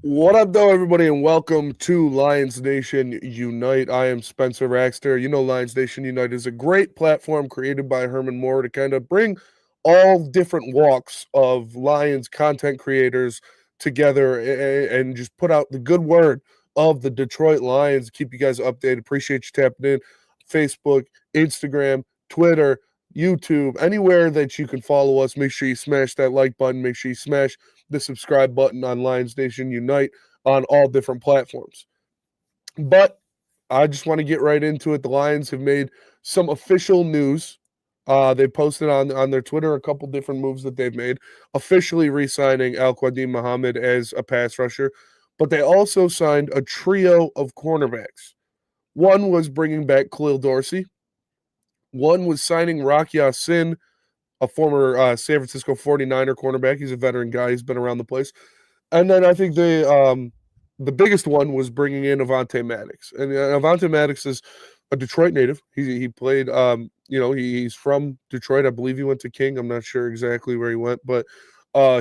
What up, though, everybody, and welcome to Lions Nation Unite. I am Spencer Raxter. You know, Lions Nation Unite is a great platform created by Herman Moore to kind of bring all different walks of Lions content creators together and just put out the good word of the Detroit Lions. Keep you guys updated. Appreciate you tapping in. Facebook, Instagram, Twitter, YouTube, anywhere that you can follow us. Make sure you smash that like button. Make sure you smash the subscribe button on Lions Nation Unite on all different platforms. But I just want to get right into it. The Lions have made some official news. They posted on their Twitter a couple different moves that they've made, officially re-signing Al Qadim Muhammad as a pass rusher. But they also signed a trio of cornerbacks. One was bringing back Khalil Dorsey. One was signing Rock Ya-Sin, a former San Francisco 49er cornerback. He's a veteran guy. He's been around the place. And then I think the biggest one was bringing in Avonte Maddox. And Avonte Maddox is a Detroit native. He played, he's from Detroit. I believe he went to King. I'm not sure exactly where he went, but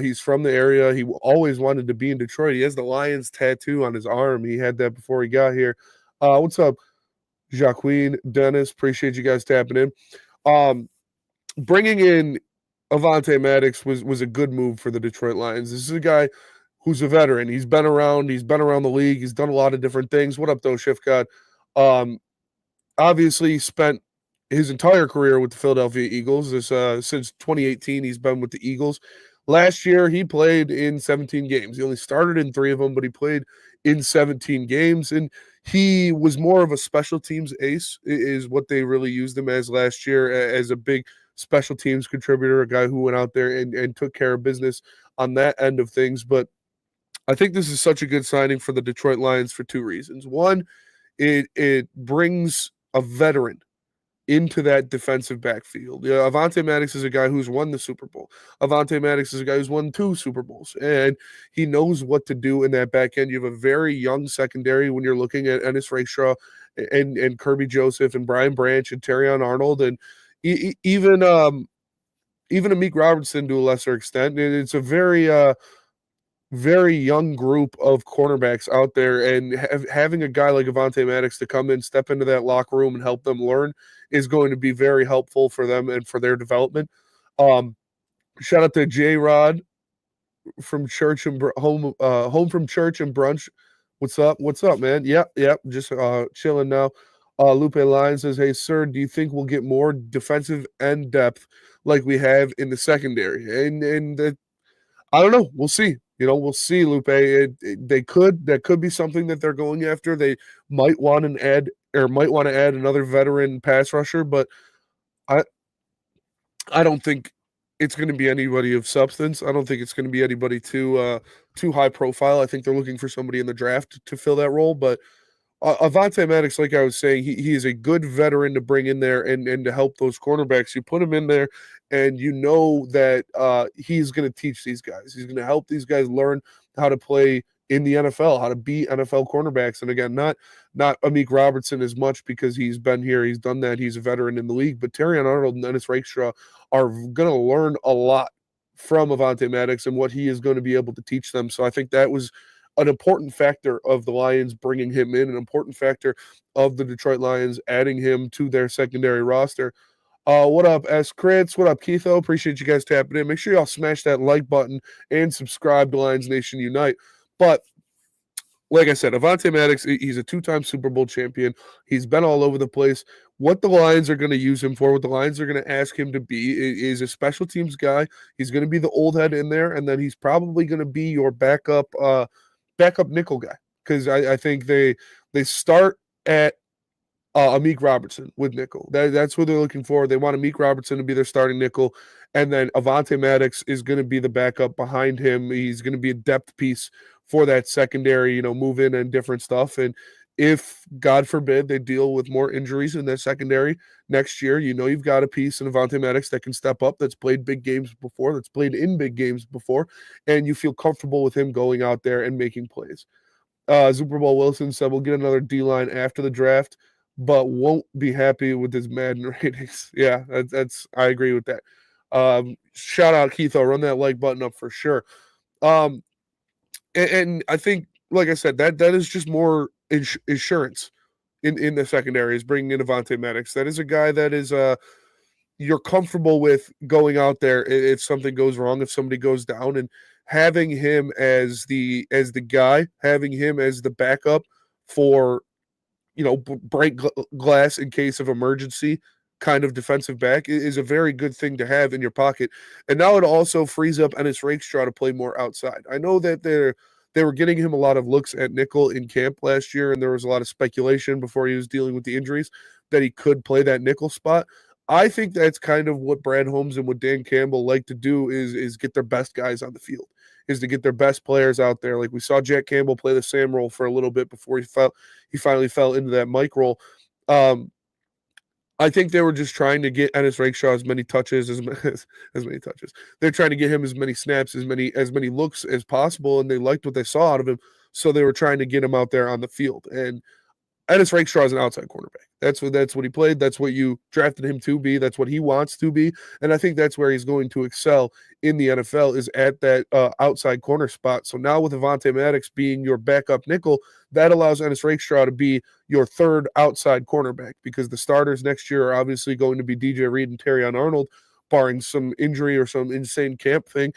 he's from the area. He always wanted to be in Detroit. He has the Lions tattoo on his arm. He had that before he got here. What's up, Jacqueline, Dennis? Appreciate you guys tapping in. Bringing in Avonte Maddox was a good move for the Detroit Lions. This is a guy who's a veteran. He's been around. He's been around the league. He's done a lot of different things. What up, though, Shift God? Obviously, spent his entire career with the Philadelphia Eagles. Since 2018, he's been with the Eagles. Last year, he played in 17 games. He only started in 3 of them, but he played in 17 games. And he was more of a special teams ace, is what they really used him as last year, as a big special teams contributor, a guy who went out there and took care of business on that end of things. But I think this is such a good signing for the Detroit Lions for 2 reasons. One, it brings a veteran into that defensive backfield. Yeah, Avonte Maddox is a guy who's won the Super Bowl. Avonte Maddox is a guy who's won 2 Super Bowls, and he knows what to do in that back end. You have a very young secondary when you're looking at Ennis Rayshaw and Kirby Joseph and Brian Branch and Terrion Arnold and even Amik Robertson to a lesser extent. It's a very young group of cornerbacks out there, and having a guy like Avonte Maddox to come in, step into that locker room, and help them learn is going to be very helpful for them and for their development. Shout out to J Rod from church and home from church and brunch. What's up? What's up, man? Yep. Just chilling now. Lupe Lyon says, "Hey, sir, do you think we'll get more defensive end depth like we have in the secondary?" And I don't know. We'll see. We'll see, Lupe. That could be something that they're going after. They might want to add another veteran pass rusher, but I I don't think it's going to be anybody of substance. I don't think it's going to be anybody too high profile. I think they're looking for somebody in the draft to fill that role, but Avonte Maddox, like I was saying, he is a good veteran to bring in there and to help those cornerbacks. You put him in there, and you know that he's going to teach these guys. He's going to help these guys learn how to play in the NFL, how to be NFL cornerbacks. And again, not Amik Robertson as much because he's been here, he's done that, he's a veteran in the league. But Terrion Arnold and Ennis Rakestraw are going to learn a lot from Avonte Maddox and what he is going to be able to teach them. So I think that was an important factor of the Lions bringing him in, an important factor of the Detroit Lions adding him to their secondary roster. What up, S. Crits? What up, Keitho? Appreciate you guys tapping in. Make sure y'all smash that like button and subscribe to Lions Nation Unite. But like I said, Avonte Maddox, he's a 2-time Super Bowl champion. He's been all over the place. What the Lions are going to use him for, what the Lions are going to ask him to be, is a special teams guy. He's going to be the old head in there, and then he's probably going to be your backup nickel guy, because I think they start at Amik Robertson with nickel. That's what they're looking for. They want Amik Robertson to be their starting nickel, and then Avonte Maddox is going to be the backup behind him. He's going to be a depth piece for that secondary, move in and different stuff. And if, God forbid, they deal with more injuries in that secondary next year, you've got a piece in Avonte Maddox that can step up, that's played big games before, that's played in big games before, and you feel comfortable with him going out there and making plays. Super Bowl Wilson said we'll get another D-line after the draft, but won't be happy with his Madden ratings. Yeah, that's I agree with that. Shout out Keith. I'll run that like button up for sure. And I think like I said, that is just more insurance in the secondary is bringing in Avonte Maddox. That is a guy that is you're comfortable with going out there if something goes wrong, if somebody goes down, and having him as the guy, having him as the backup for break glass in case of emergency kind of defensive back is a very good thing to have in your pocket. And now it also frees up Ennis Rakestraw to play more outside. I know that they were getting him a lot of looks at nickel in camp last year, and there was a lot of speculation before he was dealing with the injuries that he could play that nickel spot. I think that's kind of what Brad Holmes and what Dan Campbell like to do is get their best guys on the field, is to get their best players out there. Like we saw Jack Campbell play the Sam role for a little bit before he finally fell into that Mike role. Um, I think they were just trying to get Ennis Rakestraw as many touches as many touches. They're trying to get him as many snaps, as many looks as possible, and they liked what they saw out of him, so they were trying to get him out there on the field. And Ennis Rakestraw is an outside cornerback. That's what he played. That's what you drafted him to be. That's what he wants to be. And I think that's where he's going to excel in the NFL is at that outside corner spot. So now with Avonte Maddox being your backup nickel, that allows Ennis Rakestraw to be your third outside cornerback because the starters next year are obviously going to be DJ Reed and Terrion Arnold, barring some injury or some insane camp thing.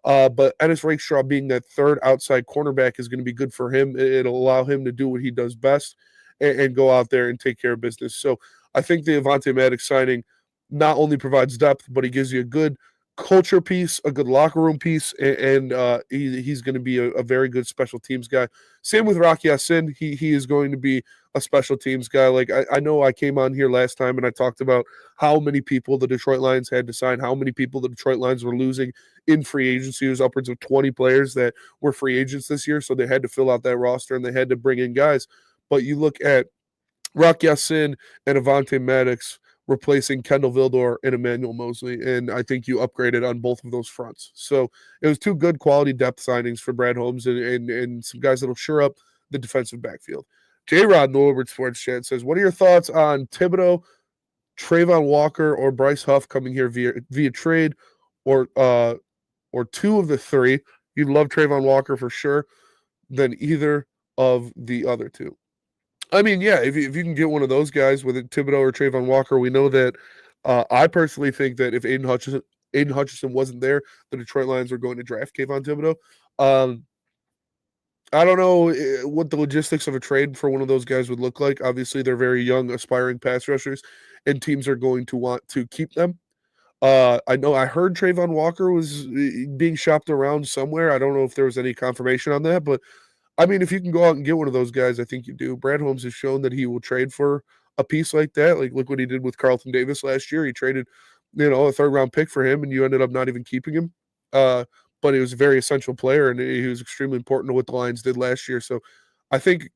But Ennis Rakestraw being that third outside cornerback is going to be good for him. It'll allow him to do what he does best and go out there and take care of business. So I think the Avonte Maddox signing not only provides depth, but he gives you a good culture piece, a good locker room piece, and he's going to be a very good special teams guy. Same with Rocky Sin. He is going to be a special teams guy. Like I know I came on here last time and I talked about how many people the Detroit Lions had to sign, how many people the Detroit Lions were losing in free agency. It was upwards of 20 players that were free agents this year, so they had to fill out that roster and they had to bring in guys. But you look at Rock Ya-Sin and Avonte Maddox replacing Kendall Vildor and Emmanuel Mosley, and I think you upgraded on both of those fronts. So it was two good quality depth signings for Brad Holmes and some guys that'll shore up the defensive backfield. J-Rod in the Woodward Sports Chat says, what are your thoughts on Thibodeau, Trayvon Walker, or Bryce Huff coming here via trade or two of the three? You'd love Trayvon Walker for sure, than either of the other two. I mean, yeah, if you can get one of those guys with Thibodeau or Trayvon Walker, we know that I personally think that if Aiden Hutchinson wasn't there, the Detroit Lions were going to draft Kayvon Thibodeau. I don't know what the logistics of a trade for one of those guys would look like. Obviously, they're very young, aspiring pass rushers, and teams are going to want to keep them. I know I heard Trayvon Walker was being shopped around somewhere. I don't know if there was any confirmation on that, but I mean, if you can go out and get one of those guys, I think you do. Brad Holmes has shown that he will trade for a piece like that. Like, look what he did with Carlton Davis last year. He traded, a third-round pick for him, and you ended up not even keeping him. But he was a very essential player, and he was extremely important to what the Lions did last year. So I think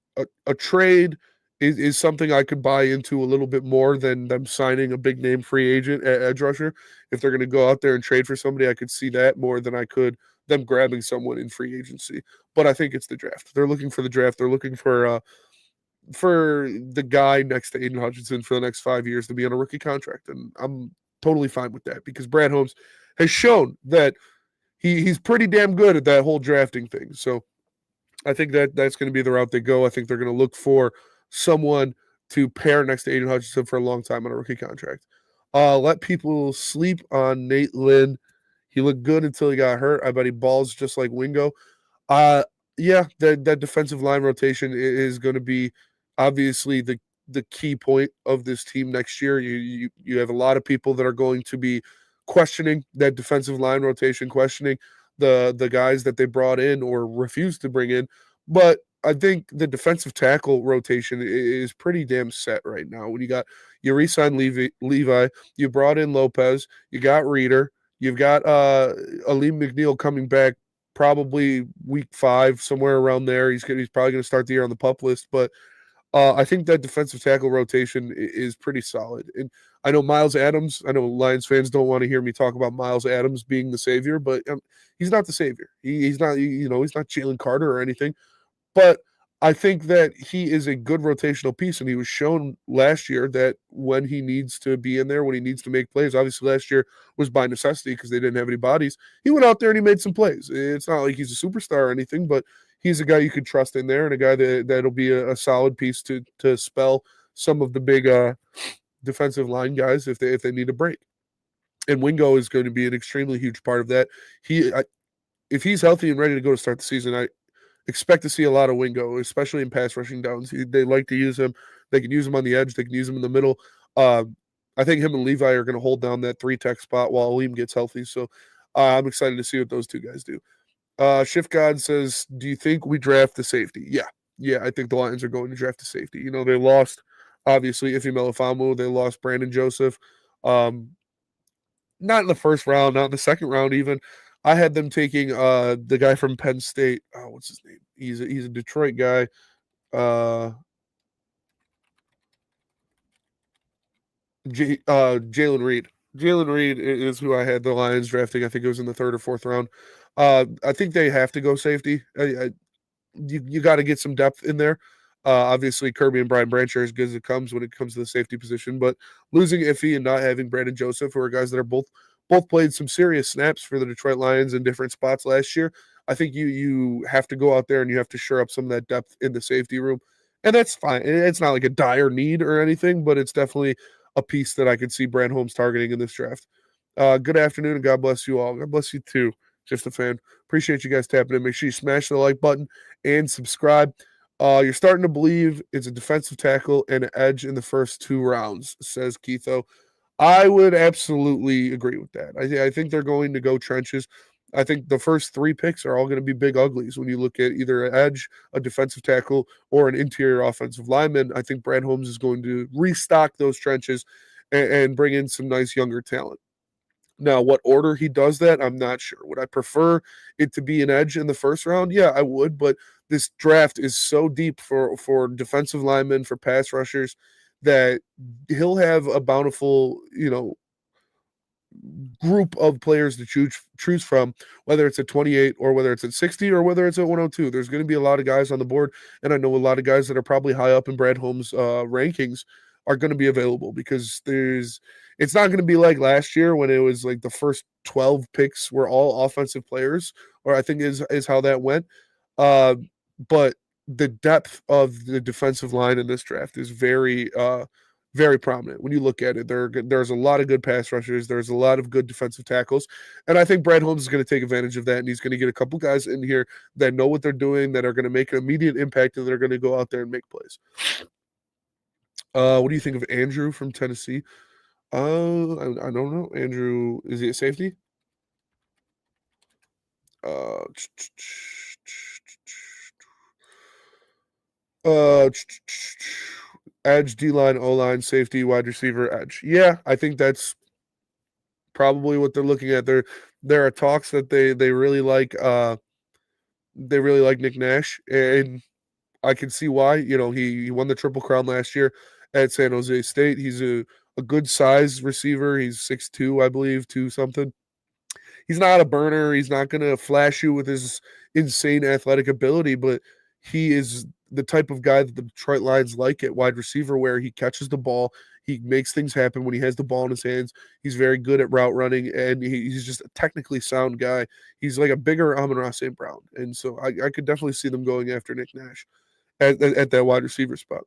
a trade is something I could buy into a little bit more than them signing a big-name free agent edge rusher. If they're going to go out there and trade for somebody, I could see that more than I could them grabbing someone in free agency. But I think it's the draft. They're looking for the draft. They're looking for the guy next to Aiden Hutchinson for the next 5 years to be on a rookie contract. And I'm totally fine with that because Brad Holmes has shown that he's pretty damn good at that whole drafting thing. So I think that's going to be the route they go. I think they're going to look for someone to pair next to Aiden Hutchinson for a long time on a rookie contract. Let people sleep on Nate Lynn. He looked good until he got hurt. I bet he balls just like Wingo. Yeah, that defensive line rotation is going to be obviously the key point of this team next year. You have a lot of people that are going to be questioning that defensive line rotation, questioning the guys that they brought in or refused to bring in. But I think the defensive tackle rotation is pretty damn set right now. When you re-signed Levi, you brought in Lopez, you got Reeder, you've got Aleem McNeil coming back probably week 5, somewhere around there. He's probably going to start the year on the PUP list, but I think that defensive tackle rotation is pretty solid. And I know Miles Adams, I know Lions fans don't want to hear me talk about Miles Adams being the savior, but he's not the savior. He's not, he's not Jalen Carter or anything. But I think that he is a good rotational piece, and he was shown last year that when he needs to be in there, when he needs to make plays, obviously last year was by necessity because they didn't have any bodies. He went out there and he made some plays. It's not like he's a superstar or anything, but he's a guy you could trust in there and a guy that'll be a solid piece to spell some of the big defensive line guys if they need a break. And Wingo is going to be an extremely huge part of that. If he's healthy and ready to go to start the season, I expect to see a lot of Wingo, especially in pass rushing downs. They like to use him. They can use him on the edge. They can use him in the middle. Uh, I think him and Levi are going to hold down that 3-tech spot while Aleem gets healthy. So I'm excited to see what those two guys do. Shift God says, do you think we draft the safety? Yeah. Yeah, I think the Lions are going to draft the safety. You know, they lost, obviously, Ife Melifamu. They lost Brandon Joseph. Um, not in the first round, not in the second round even. I had them taking the guy from Penn State. Oh, what's his name? He's a Detroit guy. Jalen Reed. Jalen Reed is who I had the Lions drafting. I think it was in the third or fourth round. I think they have to go safety. You got to get some depth in there. Obviously, Kirby and Brian Branch are as good as it comes when it comes to the safety position, but losing Iffy and not having Brandon Joseph, who are guys that are both played some serious snaps for the Detroit Lions in different spots last year, I think you have to go out there and you have to shore up some of that depth in the safety room, and that's fine. It's not like a dire need or anything, but it's definitely a piece that I could see Brand Holmes targeting in this draft. Good afternoon and God bless you all. God bless you too. Just a fan. Appreciate you guys tapping in. Make sure you smash the like button and subscribe. You're starting to believe it's a defensive tackle and an edge in the first 2 rounds, says Keitho. I would absolutely agree with that. I think they're going to go trenches. I think the first 3 picks are all going to be big uglies when you look at either an edge, a defensive tackle, or an interior offensive lineman. I think Brad Holmes is going to restock those trenches and bring in some nice younger talent. Now, what order he does that, I'm not sure. Would I prefer it to be an edge in the first round? Yeah, I would, but this draft is so deep for defensive linemen, for pass rushers, that he'll have a bountiful, group of players to choose from, whether it's at 28 or whether it's at 60 or whether it's at 102. There's going to be a lot of guys on the board, and I know a lot of guys that are probably high up in Brad Holmes' rankings are going to be available because it's not going to be like last year when it was like the first 12 picks were all offensive players, or I think is how that went. But the depth of the defensive line in this draft is very prominent when you look at it. There's a lot of good pass rushers. There's a lot of good defensive tackles. And I think Brad Holmes is going to take advantage of that. And he's going to get a couple guys in here that know what they're doing, that are going to make an immediate impact, and they're going to go out there and make plays. What do you think of Andrew from Tennessee? I don't know. Andrew, is he a safety? Uh, uh, edge, D line, O line, safety, wide receiver, edge. Yeah, I think that's probably what they're looking at. There are talks that they really like Nick Nash, and I can see why. You know, he won the Triple Crown last year at San Jose State. He's a good size receiver. He's 6'2", I believe, 2 something. He's not a burner. He's not going to flash you with his insane athletic ability, but he is the type of guy that the Detroit Lions like at wide receiver, where he catches the ball, he makes things happen when he has the ball in his hands. He's very good at route running, and he's just a technically sound guy. He's like a bigger Amon-Ra St. Brown, and so I could definitely see them going after Nick Nash at that wide receiver spot.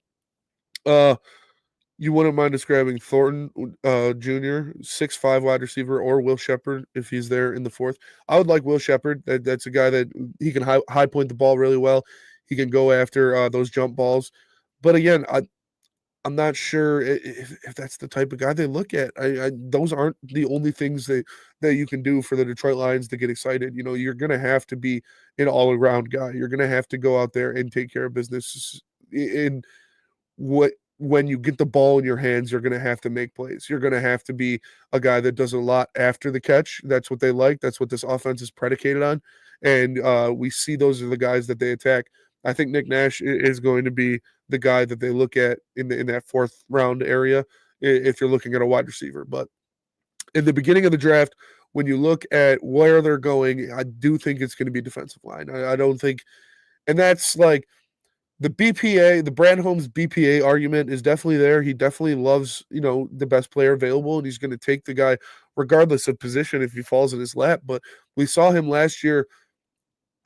You wouldn't mind describing Thornton Jr., 6'5" wide receiver, or Will Shepard if he's there in the fourth. I would like Will Shepard. That's a guy that he can high point the ball really well. He can go after those jump balls. But again, I'm not sure if that's the type of guy they look at. Those aren't the only things that you can do for the Detroit Lions to get excited. You know, you're going to have to be an all-around guy. You're going to have to go out there and take care of business in what when you get the ball in your hands, you're going to have to make plays. You're going to have to be a guy that does a lot after the catch. That's what they like. That's what this offense is predicated on. And we see those are the guys that they attack. I think Nick Nash is going to be the guy that they look at in that fourth round area if you're looking at a wide receiver. But in the beginning of the draft, when you look at where they're going, I do think it's going to be defensive line. I don't think, and that's like the BPA, the Brad Holmes BPA argument is definitely there. He definitely loves, the best player available, and he's going to take the guy regardless of position if he falls in his lap. But we saw him last year.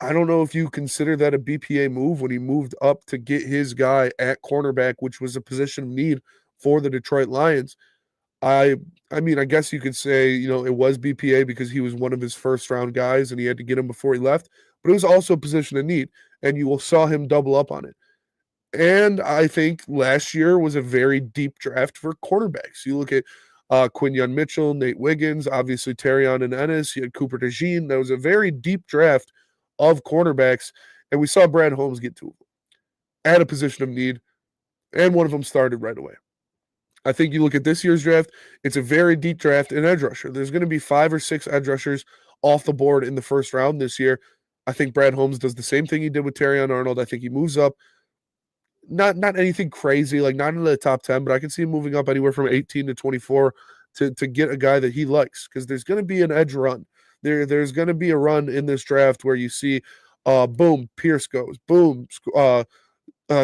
I don't know if you consider that a BPA move when he moved up to get his guy at cornerback, which was a position of need for the Detroit Lions. I I mean, I guess you could say, it was BPA because he was one of his first round guys and he had to get him before he left, but it was also a position of need, and you saw him double up on it. And I think last year was a very deep draft for cornerbacks. You look at Quinyon Mitchell, Nate Wiggins, obviously Terrion and Ennis. You had Cooper DeJean. That was a very deep draft of cornerbacks, and we saw Brad Holmes get two of them at a position of need, and one of them started right away. I think you look at this year's draft, it's a very deep draft in edge rusher. There's going to be 5 or 6 edge rushers off the board in the first round this year. I think Brad Holmes does the same thing he did with Terrion Arnold. I think he moves up. Not anything crazy, like not into the top 10, but I can see him moving up anywhere from 18 to 24 to get a guy that he likes, because there's going to be an edge run. There's going to be a run in this draft where you see, boom, Pierce goes, boom,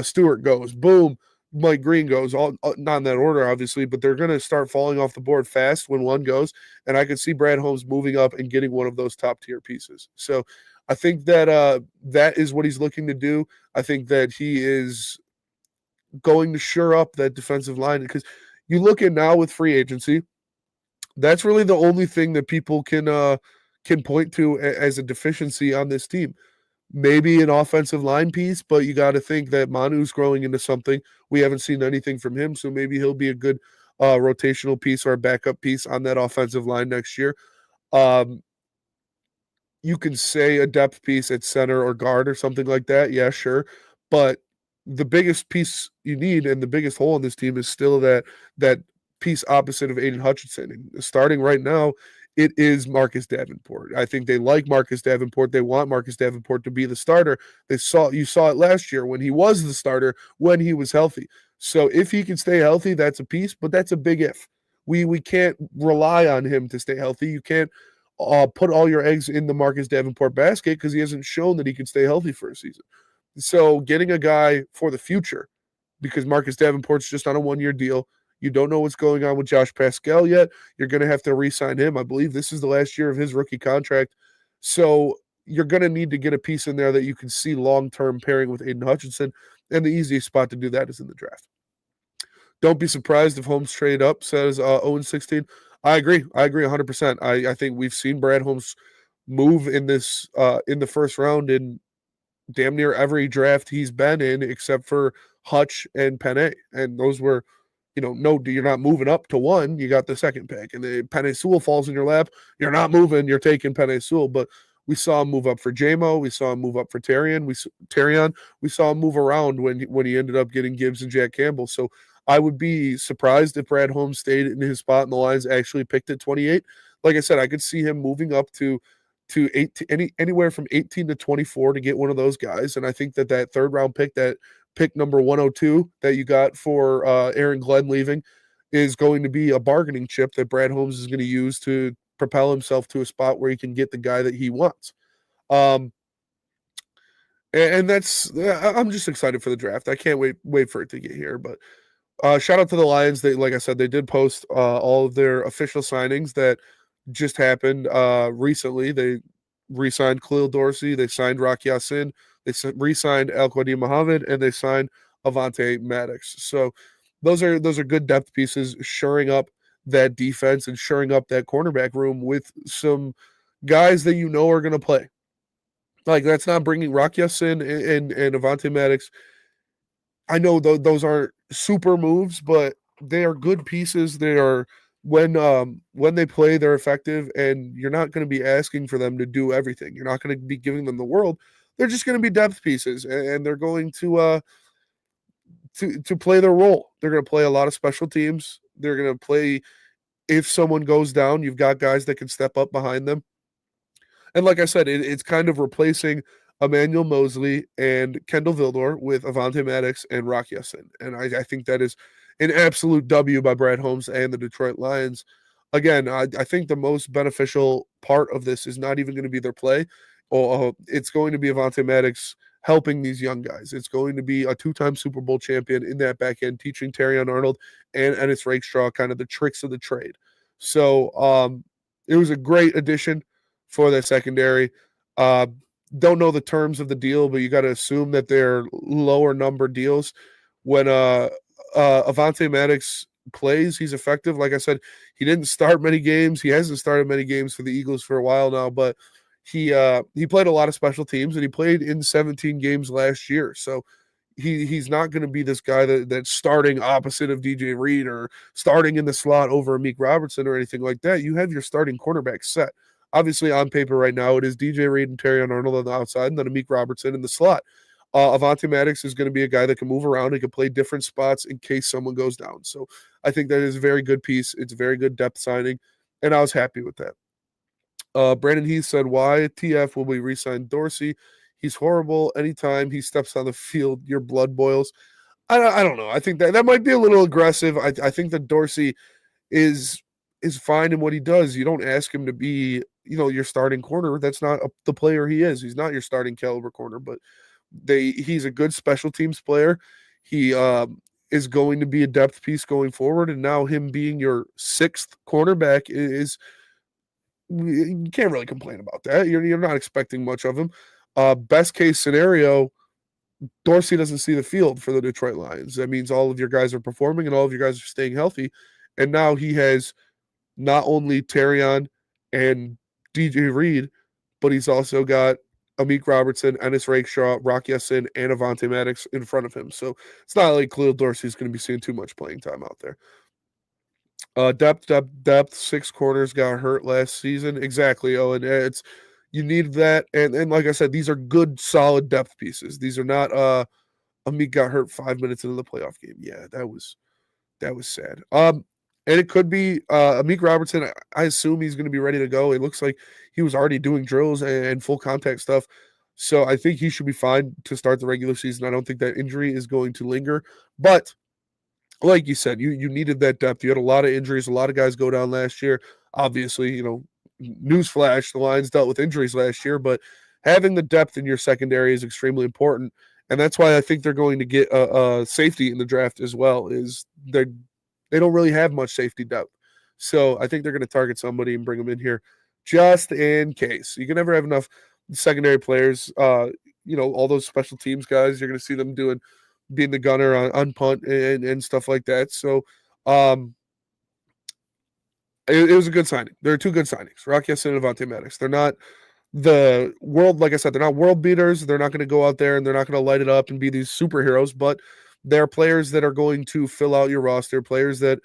Stewart goes, boom, Mike Green goes, all not in that order, obviously, but they're going to start falling off the board fast when one goes. And I could see Brad Holmes moving up and getting one of those top tier pieces. So I think that that is what he's looking to do. I think that he is going to shore up that defensive line, because you look at now with free agency, that's really the only thing that people can point to as a deficiency on this team. Maybe an offensive line piece, but you got to think that Manu's growing into something. We haven't seen anything from him, so maybe he'll be a good rotational piece or a backup piece on that offensive line next year. Um, you can say a depth piece at center or guard or something like that. Yeah, sure. But the biggest piece you need and the biggest hole in this team is still that piece opposite of Aiden Hutchinson. And starting right now, it is Marcus Davenport. I think they like Marcus Davenport. They want Marcus Davenport to be the starter. You saw it last year when he was the starter, when he was healthy. So if he can stay healthy, that's a piece, but that's a big if. We can't rely on him to stay healthy. You can't put all your eggs in the Marcus Davenport basket because he hasn't shown that he can stay healthy for a season. So getting a guy for the future, because Marcus Davenport's just on a 1-year deal. You don't know what's going on with Josh Pascal yet. You're going to have to re-sign him. I believe this is the last year of his rookie contract. So you're going to need to get a piece in there that you can see long-term pairing with Aiden Hutchinson, and the easiest spot to do that is in the draft. Don't be surprised if Holmes trade up, says 0-16. I agree. 100%. I think we've seen Brad Holmes move in this in the first round in damn near every draft he's been in, except for Hutch and Penei. And those were, no, you're not moving up to 1. You got the second pick. And the Penei Sewell falls in your lap. You're not moving. You're taking Penei Sewell. But we saw him move up for JMO. We saw him move up for Terrion. We saw him move around when he ended up getting Gibbs and Jack Campbell. So I would be surprised if Brad Holmes stayed in his spot and the Lions actually picked at 28. Like I said, I could see him moving up to 18, anywhere from 18 to 24 to get one of those guys. And I think that third round pick, that pick number 102 that you got for Aaron Glenn leaving, is going to be a bargaining chip that Brad Holmes is going to use to propel himself to a spot where he can get the guy that he wants. And that's, I'm just excited for the draft. I can't wait for it to get here. But shout out to the Lions. They, like I said, they did post all of their official signings that just happened recently. They re-signed Khalil Dorsey, they signed Rock Yassin, they re-signed Al Qadim Muhammad, and they signed Avonte Maddox. So those are good depth pieces, shoring up that defense and shoring up that cornerback room with some guys that are going to play. Like, that's not bringing Rock Yassin and Avonte Maddox. I know those aren't super moves, but they are good pieces. They are, when they play, they're effective, and you're not going to be asking for them to do everything. You're not going to be giving them the world. They're just going to be depth pieces, and they're going to play their role. They're going to play a lot of special teams. They're going to play, if someone goes down, you've got guys that can step up behind them. And like I said, it's kind of replacing Emmanuel Mosley and Kendall Vildor with Avonte Maddox and Rock Yassin. And I think that is an absolute W by Brad Holmes and the Detroit Lions. Again, I think the most beneficial part of this is not even going to be their play. It's going to be Avonte Maddox helping these young guys. It's going to be a two-time Super Bowl champion in that back end, teaching Terrion Arnold and Ennis Rakestraw kind of the tricks of the trade. So it was a great addition for the secondary. Don't know the terms of the deal, but you got to assume that they're lower number deals. When Avonte Maddox plays, he's effective. Like I said, he didn't start many games. He hasn't started many games for the Eagles for a while now, but he played a lot of special teams and he played in 17 games last year. So he's not going to be this guy that's starting opposite of DJ Reed or starting in the slot over Amik Robertson or anything like that. You have your starting cornerback set. Obviously, on paper right now, it is DJ Reed and Terrion Arnold on the outside, and then Amik Robertson in the slot. Avonte Maddox is going to be a guy that can move around and can play different spots in case someone goes down. So I think that is a very good piece. It's a very good depth signing, and I was happy with that. Brandon Heath said, why TF will we re-sign Dorsey? He's horrible. Anytime he steps on the field, your blood boils. I don't know. I think that might be a little aggressive. I think that Dorsey is fine in what he does. You don't ask him to be, your starting corner. That's not the player he is. He's not your starting caliber corner, but he's a good special teams player. He is going to be a depth piece going forward, and now him being your sixth cornerback is you can't really complain about that. You're not expecting much of him. Best case scenario, Dorsey doesn't see the field for the Detroit Lions. That means all of your guys are performing and all of your guys are staying healthy. And now he has not only Terrion and DJ Reed, but he's also got Amik Robertson, Ennis Rakestraw, Rock Ya-Sin, and Avonte Maddox in front of him. So it's not like Khalil Dorsey's going to be seeing too much playing time out there. Depth. 6 corners got hurt last season. Exactly, Owen. You need that. And like I said, these are good, solid depth pieces. These are not Amik got hurt 5 minutes into the playoff game. Yeah, that was sad. And it could be Amik Robertson. I assume he's going to be ready to go. It looks like he was already doing drills and full contact stuff. So I think he should be fine to start the regular season. I don't think that injury is going to linger. But like you said, you needed that depth. You had a lot of injuries. A lot of guys go down last year. Obviously, newsflash, the Lions dealt with injuries last year, but having the depth in your secondary is extremely important. And that's why I think they're going to get a safety in the draft as well, is they don't really have much safety depth. So I think they're going to target somebody and bring them in here just in case. You can never have enough secondary players. All those special teams guys, you're going to see them being the gunner on punt and stuff like that. So it was a good signing. There are 2 good signings, Rock Ya-Sin and Avonte Maddox. They're not the world, like I said, they're not world beaters. They're not going to go out there and they're not going to light it up and be these superheroes, but they're players that are going to fill out your roster, players that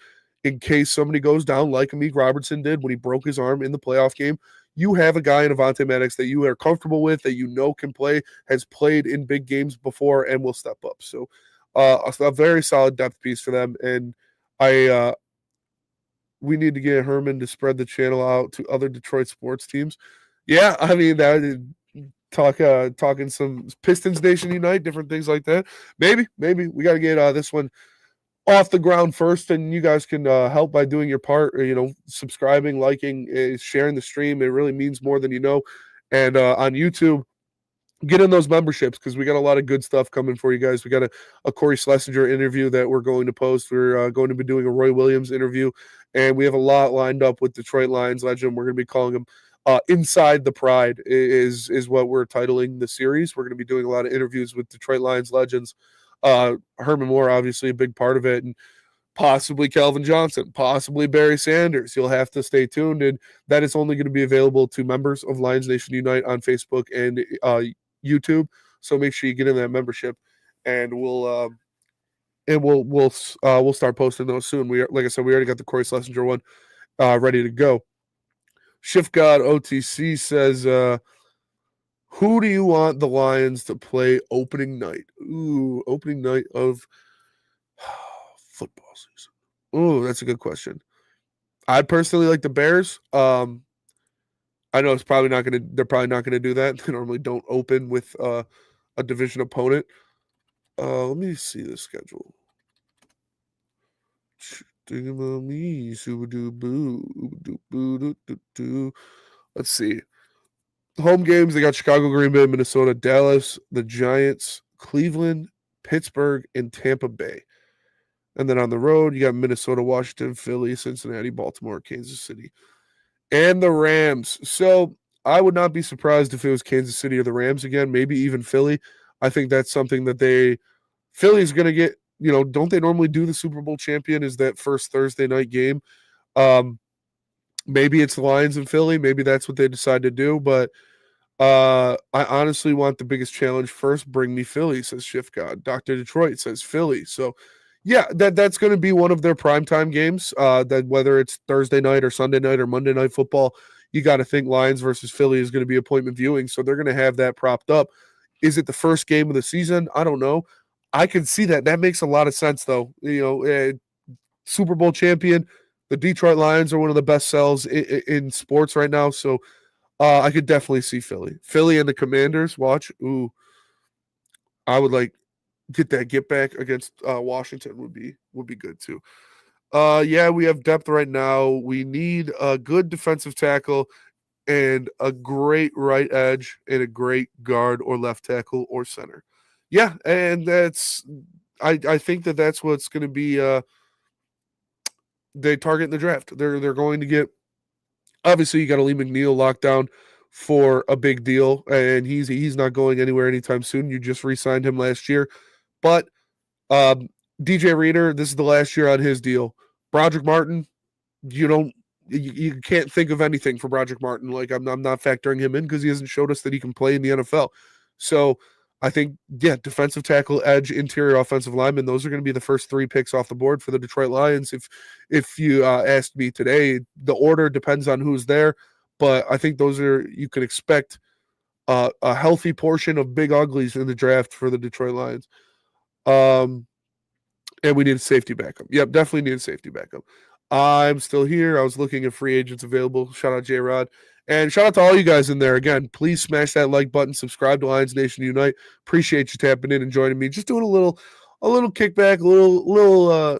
in case somebody goes down like Amik Robertson did when he broke his arm in the playoff game, you have a guy in Avonte Maddox that you are comfortable with, that can play, has played in big games before, and will step up. So a very solid depth piece for them. And we need to get Herman to spread the channel out to other Detroit sports teams. Yeah, I mean, that talking some Pistons Nation Unite, different things like that. Maybe we got to get this one off the ground first, and you guys can help by doing your part, or, subscribing, liking, sharing the stream. It really means more than you know. And on YouTube, get in those memberships because we got a lot of good stuff coming for you guys. We got a Corey Schlesinger interview that we're going to post. We're going to be doing a Roy Williams interview, and we have a lot lined up with Detroit Lions legend. We're going to be calling him Inside the Pride is what we're titling the series. We're going to be doing a lot of interviews with Detroit Lions legends. Herman Moore, obviously a big part of it, and possibly Calvin Johnson, possibly Barry Sanders. You'll have to stay tuned, and that is only going to be available to members of Lions Nation Unite on Facebook and YouTube. So make sure you get in that membership, and we'll start posting those soon. Like I said, we already got the Corey Schlesinger one ready to go. Shift God OTC says, who do you want the Lions to play opening night? Ooh, opening night of football season. Ooh, that's a good question. I'd personally like the Bears. I know they're probably not gonna do that. They normally don't open with a division opponent. Let me see the schedule. Let's see. Home games, they got Chicago, Green Bay, Minnesota, Dallas, the Giants, Cleveland, Pittsburgh, and Tampa Bay. And then on the road, you got Minnesota, Washington, Philly, Cincinnati, Baltimore, Kansas City, and the Rams. So I would not be surprised if it was Kansas City or the Rams again, maybe even Philly. I think that's something that Philly's going to get, don't they normally do the Super Bowl champion is that first Thursday night game? Maybe it's the Lions in Philly. Maybe that's what they decide to do. But I honestly want the biggest challenge first. Bring me Philly, says Shift God. Dr. Detroit says Philly. So, yeah, that's going to be one of their primetime games. That whether it's Thursday night or Sunday night or Monday night football, you got to think Lions versus Philly is going to be appointment viewing. So they're going to have that propped up. Is it the first game of the season? I don't know. I can see that. That makes a lot of sense, though. Super Bowl champion. The Detroit Lions are one of the best sells in sports right now. So I could definitely see Philly and the Commanders. Watch. Ooh, I would like get back against Washington would be good too. Yeah, we have depth right now. We need a good defensive tackle and a great right edge and a great guard or left tackle or center. Yeah, and I think that's what's going to be they target in the draft. They're going to get, obviously you got Lee McNeil locked down for a big deal, and he's not going anywhere anytime soon. You just re-signed him last year, but DJ Reader, this is the last year on his deal. Broderick Martin, you can't think of anything for Broderick Martin. Like I'm not factoring him in because he hasn't showed us that he can play in the NFL. So I think, yeah, defensive tackle, edge, interior offensive lineman, those are going to be the first 3 picks off the board for the Detroit Lions. If you asked me today, the order depends on who's there, but I think those are, you can expect a healthy portion of big uglies in the draft for the Detroit Lions. And we need a safety backup. Yep, definitely need a safety backup. I'm still here. I was looking at free agents available. Shout out J-Rod. And shout out to all you guys in there. Again, please smash that like button. Subscribe to Lions Nation Unite. Appreciate you tapping in and joining me. Just doing a little kickback, a little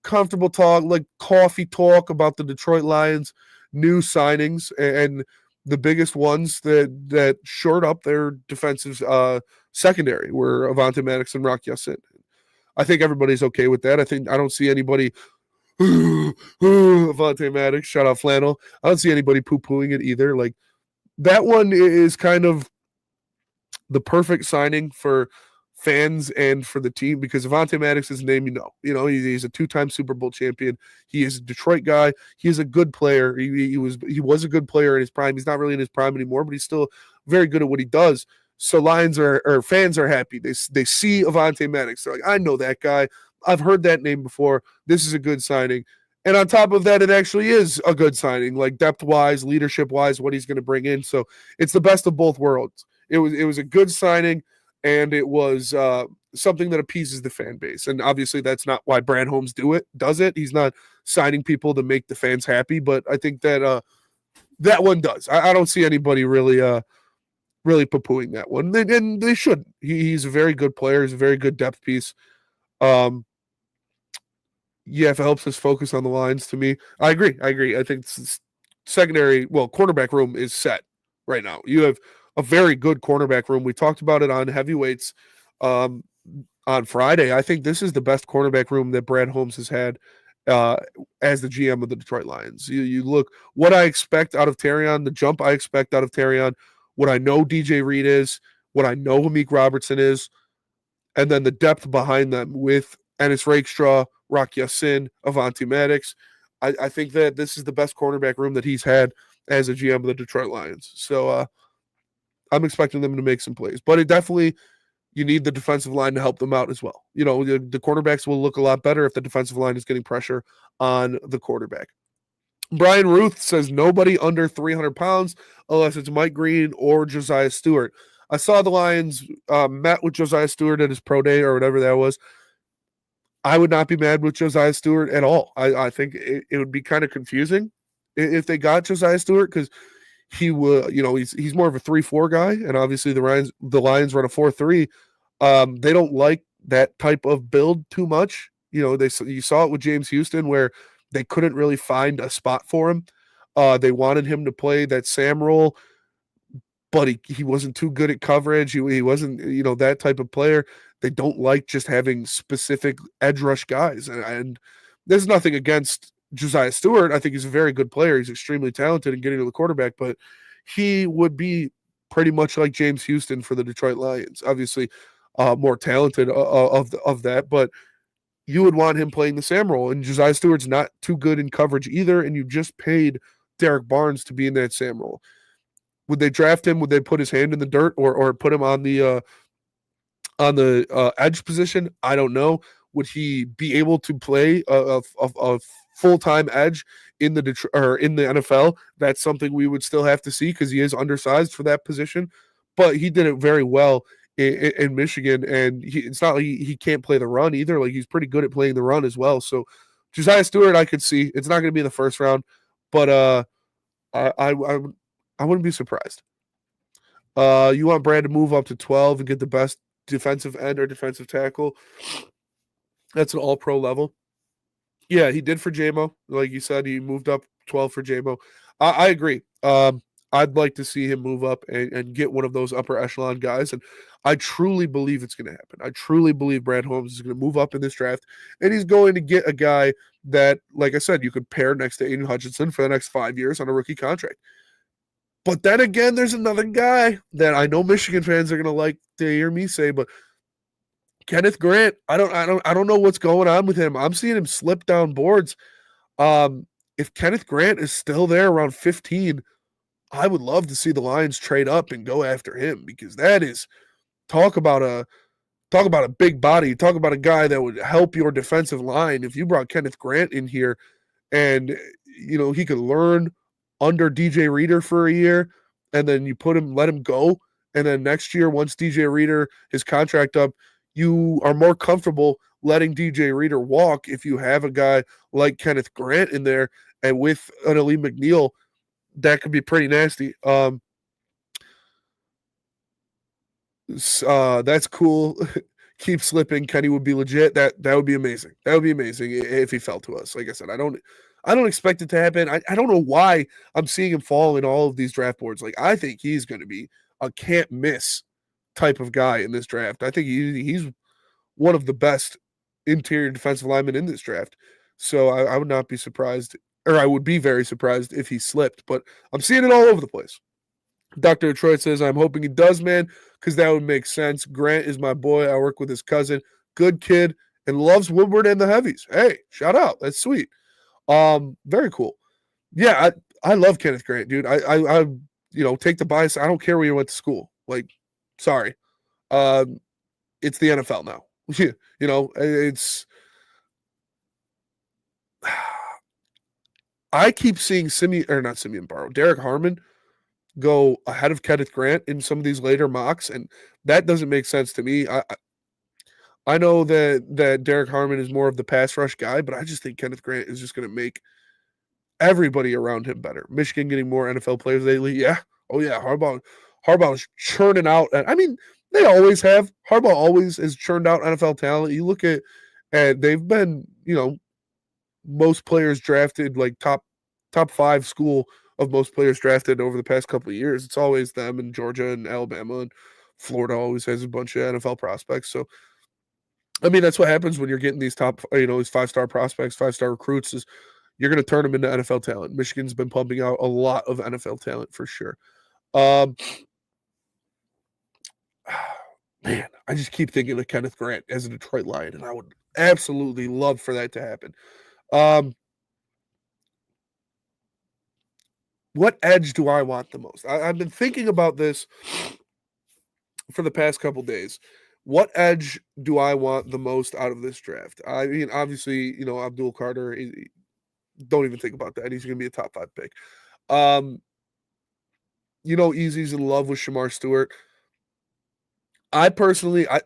comfortable talk, like coffee talk about the Detroit Lions new signings and the biggest ones that shored up their defensive secondary were Avonte Maddox and Rock Ya-Sin. I think everybody's okay with that. I don't see anybody Avonte Maddox, shout out Flannel. I don't see anybody poo-pooing it either. Like that one is kind of the perfect signing for fans and for the team because Avonte Maddox is a name he's a 2-time Super Bowl champion. He is a Detroit guy. He is a good player. He was a good player in his prime. He's not really in his prime anymore, but he's still very good at what he does. So Lions or fans are happy. They see Avonte Maddox. They're like, I know that guy. I've heard that name before. This is a good signing. And on top of that, it actually is a good signing, like depth-wise, leadership-wise, what he's going to bring in. So it's the best of both worlds. It was a good signing, and it was something that appeases the fan base. And obviously, that's not why Brad Holmes does it. He's not signing people to make the fans happy, but I think that that one does. I don't see anybody really poo-pooing that one, and they shouldn't. He's a very good player. He's a very good depth piece. Yeah, if it helps us focus on the lines, to me, I agree. I think secondary, cornerback room is set right now. You have a very good cornerback room. We talked about it on heavyweights on Friday. I think this is the best cornerback room that Brad Holmes has had as the GM of the Detroit Lions. You look what I expect out of Terrion, the jump I expect out of Terrion, what I know DJ Reed is, what I know Hamik Robertson is, and then the depth behind them with Ennis Rakestraw, Rock Ya-Sin, Avonte Maddox. I think that this is the best cornerback room that he's had as a GM of the Detroit Lions. So I'm expecting them to make some plays. But it definitely, you need the defensive line to help them out as well. The cornerbacks will look a lot better if the defensive line is getting pressure on the quarterback. Brian Ruth says nobody under 300 pounds unless it's Mike Green or Josiah Stewart. I saw the Lions met with Josiah Stewart at his pro day or whatever that was. I would not be mad with Josiah Stewart at all. I think it would be kind of confusing if they got Josiah Stewart because he would, he's more of a 3-4 guy, and obviously the Lions run a 4-3. They don't like that type of build too much. You saw it with James Houston where they couldn't really find a spot for him. They wanted him to play that Sam role. but he wasn't too good at coverage. He wasn't, that type of player. They don't like just having specific edge rush guys. And there's nothing against Josiah Stewart. I think he's a very good player. He's extremely talented in getting to the quarterback, but he would be pretty much like James Houston for the Detroit Lions. Obviously, more talented of that, but you would want him playing the Sam role. And Josiah Stewart's not too good in coverage either, and you just paid Derek Barnes to be in that Sam role. Would they draft him? Would they put his hand in the dirt or put him on the edge position? I don't know. Would he be able to play a full-time edge in in the NFL? That's something we would still have to see because he is undersized for that position. But he did it very well in Michigan, and it's not like he can't play the run either. Like he's pretty good at playing the run as well. So Josiah Stewart, I could see it's not going to be in the first round, but I wouldn't be surprised. You want Brad to move up to 12 and get the best defensive end or defensive tackle. That's an all-pro level. Yeah, he did for JMO. Like you said, he moved up 12 for JMO. I agree. I'd like to see him move up and get one of those upper echelon guys. And I truly believe it's going to happen. I truly believe Brad Holmes is going to move up in this draft. And he's going to get a guy that, like I said, you could pair next to Aiden Hutchinson for the next 5 years on a rookie contract. But then again, there's another guy that I know Michigan fans are going to like to hear me say, but Kenneth Grant, I don't know what's going on with him. I'm seeing him slip down boards. If Kenneth Grant is still there around 15, I would love to see the Lions trade up and go after him because that is talk about a big body, talk about a guy that would help your defensive line. If you brought Kenneth Grant in here and he could learn under DJ Reader for a year, and then you let him go, and then next year, once DJ Reader, his contract up, you are more comfortable letting DJ Reader walk if you have a guy like Kenneth Grant in there, and with an Ali McNeil, that could be pretty nasty. That's cool. Keep slipping. Kenny would be legit. That would be amazing. That would be amazing if he fell to us. Like I said, I don't expect it to happen. I don't know why I'm seeing him fall in all of these draft boards. Like I think he's going to be a can't miss type of guy in this draft. I think he's one of the best interior defensive linemen in this draft. So I would not be surprised, or I would be very surprised if he slipped. But I'm seeing it all over the place. Dr. Detroit says, I'm hoping he does, man, because that would make sense. Grant is my boy. I work with his cousin. Good kid and loves Woodward and the Heavies. Hey, shout out. That's sweet. Very cool. Yeah, I love Kenneth Grant, dude. I take the bias. I don't care where you went to school. Like, sorry. It's the NFL now. It's I keep seeing Derek Harmon go ahead of Kenneth Grant in some of these later mocks, and that doesn't make sense to me. I know that Derek Harmon is more of the pass rush guy, but I just think Kenneth Grant is just going to make everybody around him better. Michigan getting more NFL players lately. Yeah. Oh, yeah. Harbaugh's churning out. I mean, they always have. Harbaugh always has churned out NFL talent. You look at they've been, most players drafted, like top 5 school of most players drafted over the past couple of years. It's always them, and Georgia and Alabama and Florida always has a bunch of NFL prospects. So, I mean, that's what happens when you're getting these top, these 5-star prospects, 5-star recruits, is you're going to turn them into NFL talent. Michigan's been pumping out a lot of NFL talent for sure. Man, I just keep thinking of Kenneth Grant as a Detroit Lion, and I would absolutely love for that to happen. What edge do I want the most? I've been thinking about this for the past couple days. What edge do I want the most out of this draft? I mean, obviously, Abdul Carter, don't even think about that. He's going to be a top 5 pick. Easy's in love with Shamar Stewart. I personally, I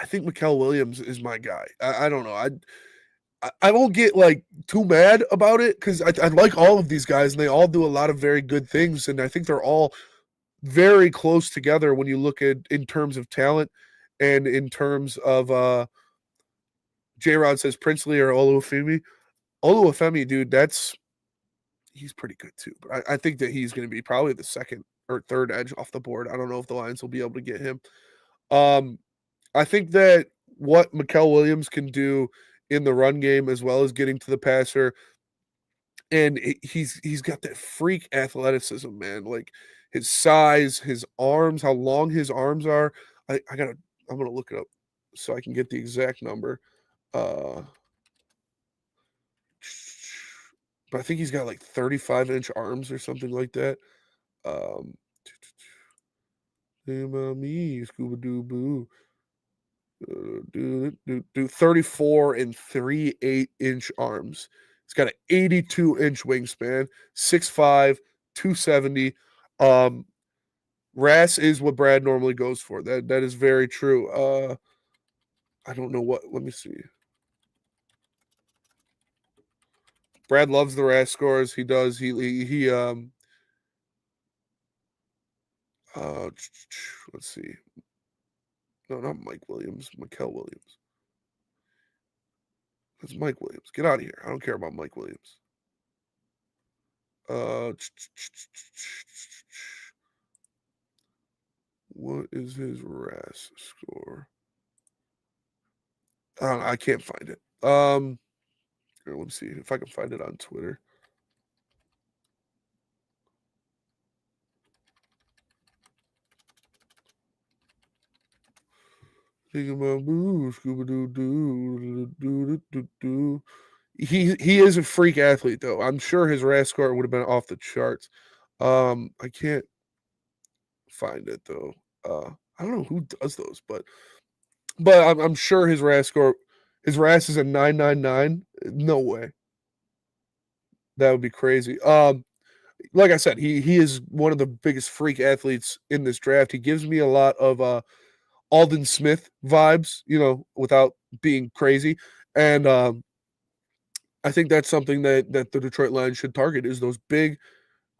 think Mikael Williams is my guy. I don't know. I won't get too mad about it because I like all of these guys and they all do a lot of very good things. And I think they're all very close together when you look at in terms of talent and in terms of J-Rod says Princely or Oluwafemi. Oluwafemi, dude, he's pretty good too. But I think that he's going to be probably the second or third edge off the board. I don't know if the Lions will be able to get him. I think that what Mikael Williams can do in the run game as well as getting to the passer, and he's got that freak athleticism, man. Like his size, his arms, how long his arms are. I'm gonna look it up so I can get the exact number. Uh, but I think he's got like 35-inch arms or something like that. Um, hey, mommy, Scooby Doo Boo. Do 34 and 3/8-inch arms. It's got an 82-inch wingspan, 6'5", 270. RAS is what Brad normally goes for. That is very true. I don't know what. Let me see. Brad loves the RAS scores. He does. He let's see. No, not Mike Williams. Mikael Williams. That's Mike Williams. Get out of here. I don't care about Mike Williams. What is his RAS score? I can't find it. Here, let me see if I can find it on Twitter. Thinking about boo, Scooby Doo Doo Doo Doo Doo. He is a freak athlete though. I'm sure his RAS score would have been off the charts. I can't find it though. I don't know who does those, but I'm sure his RAS score, his RAS is a 999. No way. That would be crazy. Like I said, he is one of the biggest freak athletes in this draft. He gives me a lot of Aldon Smith vibes, without being crazy. And I think that's something that the Detroit Lions should target is those big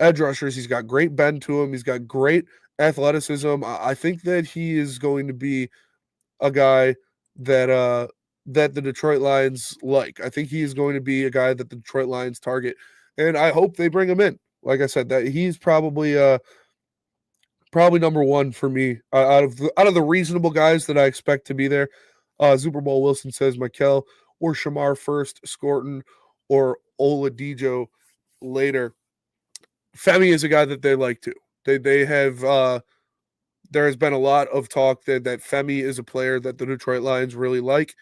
edge rushers. He's got great bend to him. He's got great athleticism. I think that he is going to be a guy that the Detroit Lions like. I think he is going to be a guy that the Detroit Lions target, and I hope they bring him in. Like I said, that he's probably number one for me out of the reasonable guys that I expect to be there. Super Bowl Wilson says Mikael or Shamar first, Scorton or Oladipo later. Femi is a guy that they like too. They have there has been a lot of talk that Femi is a player that the Detroit Lions really like.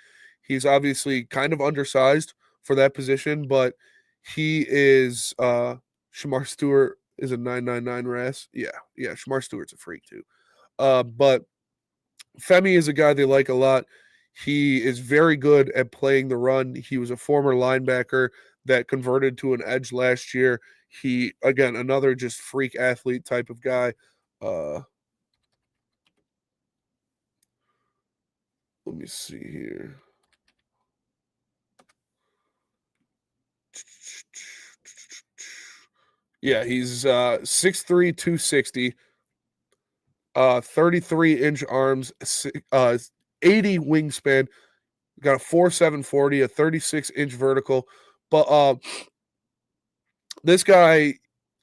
He's obviously kind of undersized for that position, but he is Shamar Stewart is a 999 RAS. Yeah, Shamar Stewart's a freak too. But Femi is a guy they like a lot. He is very good at playing the run. He was a former linebacker that converted to an edge last year. He, again, another just freak athlete type of guy. Let me see here. Yeah, he's 6'3", 260, 33-inch arms, 80 wingspan, got a 4.7 40, a 36-inch vertical. But this guy,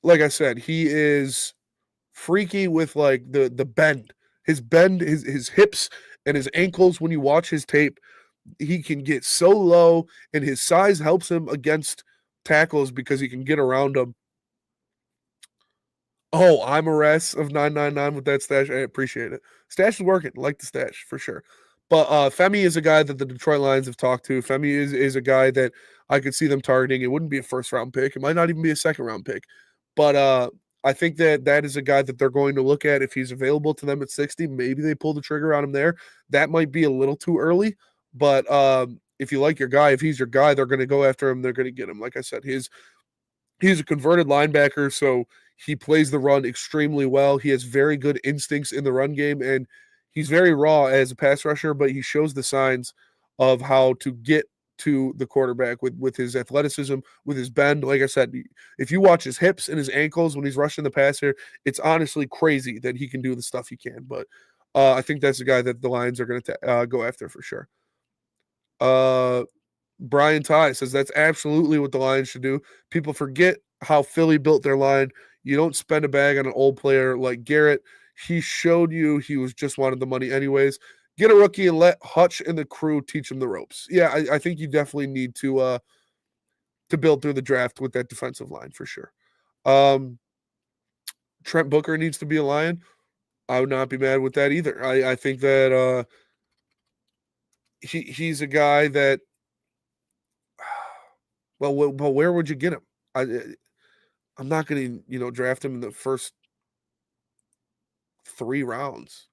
like I said, he is freaky with like the bend. His bend, his hips and his ankles, when you watch his tape, he can get so low, and his size helps him against tackles because he can get around them. Oh, I'm a RAS of 999 with that stash. I appreciate it. Stash is working. Like the stash for sure. But Femi is a guy that the Detroit Lions have talked to. Femi is a guy that I could see them targeting. It wouldn't be a first round pick. It might not even be a second round pick. But I think that is a guy that they're going to look at if he's available to them at 60. Maybe they pull the trigger on him there. That might be a little too early. But if you like your guy, if he's your guy, they're going to go after him. They're going to get him. Like I said, he's a converted linebacker, so he plays the run extremely well. He has very good instincts in the run game, and he's very raw as a pass rusher, but he shows the signs of how to get to the quarterback with his athleticism, with his bend. Like I said, if you watch his hips and his ankles when he's rushing the passer, it's honestly crazy that he can do the stuff he can. But I think that's the guy that the Lions are going to go after for sure. Brian Ty says that's absolutely what the Lions should do. People forget how Philly built their line. You don't spend a bag on an old player like Garrett. He showed you he was just wanted the money anyways. Get a rookie and let Hutch and the crew teach him the ropes. Yeah, I think you definitely need to build through the draft with that defensive line for sure. Trent Booker needs to be a Lion. I would not be mad with that either. I think that he's a guy that well, where would you get him? I'm not going to draft him in the first 3 rounds.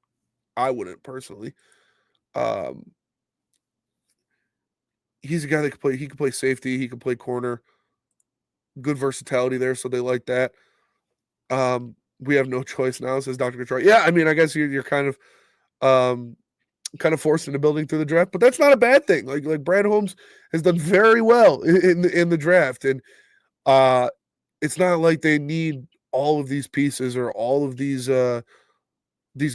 I wouldn't personally. He's a guy that could play. He can play safety. He can play corner. Good versatility there, so they like that. We have no choice now, says Dr. Detroit. Yeah, I mean, I guess you're kind of forced into building through the draft, but that's not a bad thing. Like Brad Holmes has done very well in the draft, and it's not like they need all of these pieces or all of these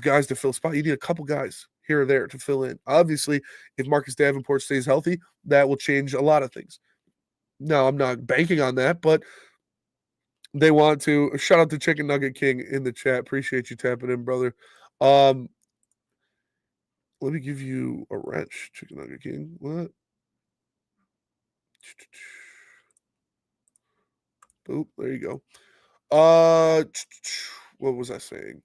guys to fill spot. You need a couple guys here or there to fill in. Obviously, if Marcus Davenport stays healthy, that will change a lot of things. No, I'm not banking on that, but they want to. Shout out to Chicken Nugget King in the chat. Appreciate you tapping in, brother. Let me give you a wrench, Chicken Nugget King. What? Boop, there you go. What was I saying?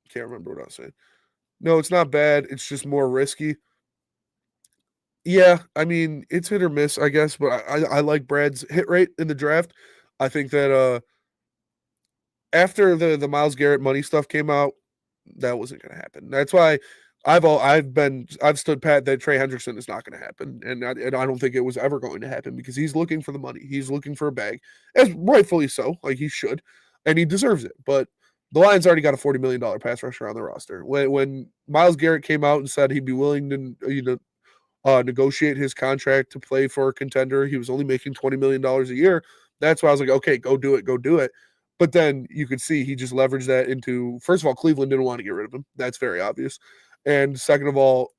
Can't remember what I was saying. No, it's not bad. It's just more risky. Yeah, I mean, it's hit or miss, I guess, but I like Brad's hit rate in the draft. I think that after the Myles Garrett money stuff came out, that wasn't going to happen. That's why I've stood pat that Trey Hendrickson is not going to happen, and I don't think it was ever going to happen because he's looking for the money. He's looking for a bag, as rightfully so, like he should, and he deserves it. But the Lions already got a $40 million pass rusher on the roster. When Myles Garrett came out and said he'd be willing to negotiate his contract to play for a contender, he was only making $20 million a year. That's why I was like, okay, go do it. But then you could see he just leveraged that into, first of all, Cleveland didn't want to get rid of him. That's very obvious. And second of all,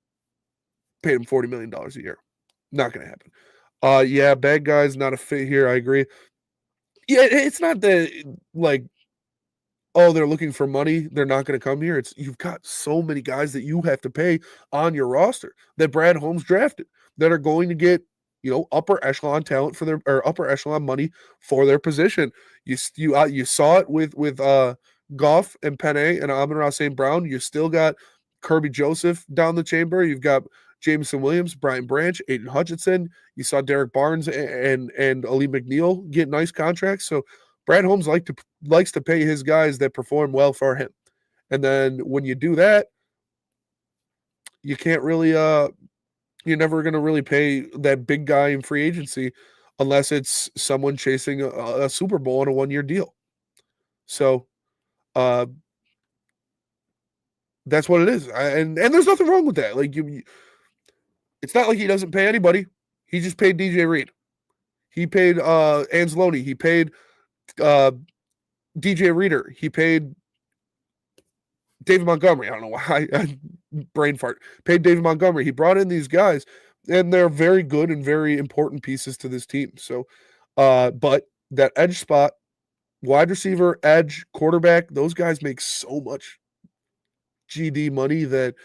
paid him $40 million a year. Not going to happen. Yeah, bad guy's not a fit here. I agree. Yeah, it's not that, like, oh, they're looking for money, they're not going to come here. It's you've got so many guys that you have to pay on your roster that Brad Holmes drafted that are going to get, upper echelon talent for their or upper echelon money for their position. You saw it with Goff and Penne and Amon-Ra St. Brown. You still got Kirby Joseph down the chamber. You've got Jameson Williams, Brian Branch, Aiden Hutchinson. You saw Derek Barnes and Ali McNeil get nice contracts. So Brad Holmes likes to pay his guys that perform well for him. And then when you do that, you can't really you're never going to really pay that big guy in free agency unless it's someone chasing a Super Bowl on a 1-year deal. So that's what it is. And there's nothing wrong with that. Like it's not like he doesn't pay anybody. He just paid DJ Reed. He paid Anzalone. He paid DJ Reader. He paid David Montgomery. I don't know why. Brain fart. Paid David Montgomery. He brought in these guys, and they're very good and very important pieces to this team. So, but that edge spot, wide receiver, edge, quarterback, those guys make so much GD money that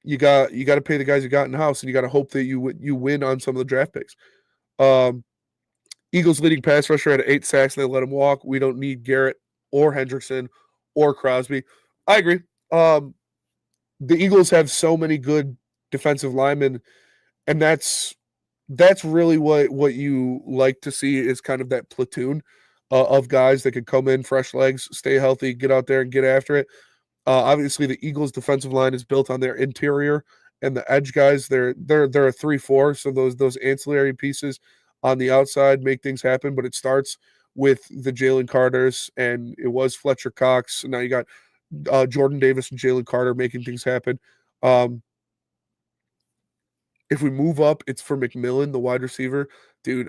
you got to pay the guys you got in the house, and you got to hope that you win on some of the draft picks. Eagles leading pass rusher had 8 sacks, and they let him walk. We don't need Garrett or Hendrickson or Crosby. I agree. The Eagles have so many good defensive linemen, and that's really what you like to see is kind of that platoon of guys that could come in, fresh legs, stay healthy, get out there and get after it. Obviously, the Eagles' defensive line is built on their interior, and the edge guys they're a 3-4. So those ancillary pieces on the outside make things happen, but it starts with the Jalen Carters, and it was Fletcher Cox. Now you got Jordan Davis and Jalen Carter making things happen. If we move up, it's for McMillan, the wide receiver. Dude,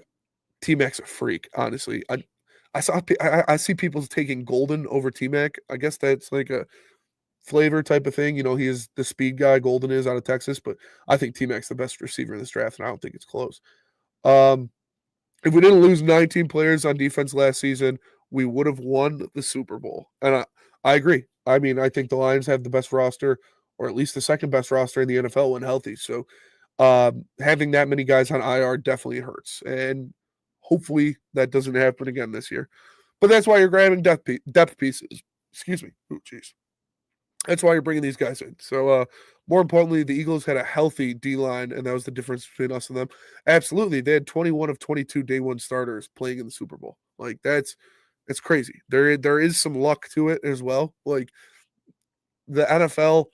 T-Mac's a freak, honestly. I see people taking Golden over T-Mac. I guess that's like a flavor type of thing. He is the speed guy. Golden is out of Texas, but I think T-Mac's the best receiver in this draft, and I don't think it's close. If we didn't lose 19 players on defense last season, we would have won the Super Bowl. And I agree. I mean, I think the Lions have the best roster, or at least the second best roster in the NFL when healthy. So having that many guys on IR definitely hurts. And hopefully that doesn't happen again this year. But that's why you're grabbing depth pieces. Excuse me. Oh, jeez. That's why you're bringing these guys in. So, more importantly, the Eagles had a healthy D line, and that was the difference between us and them. Absolutely, they had 21 of 22 day one starters playing in the Super Bowl. Like that's crazy. There is some luck to it as well. Like the NFL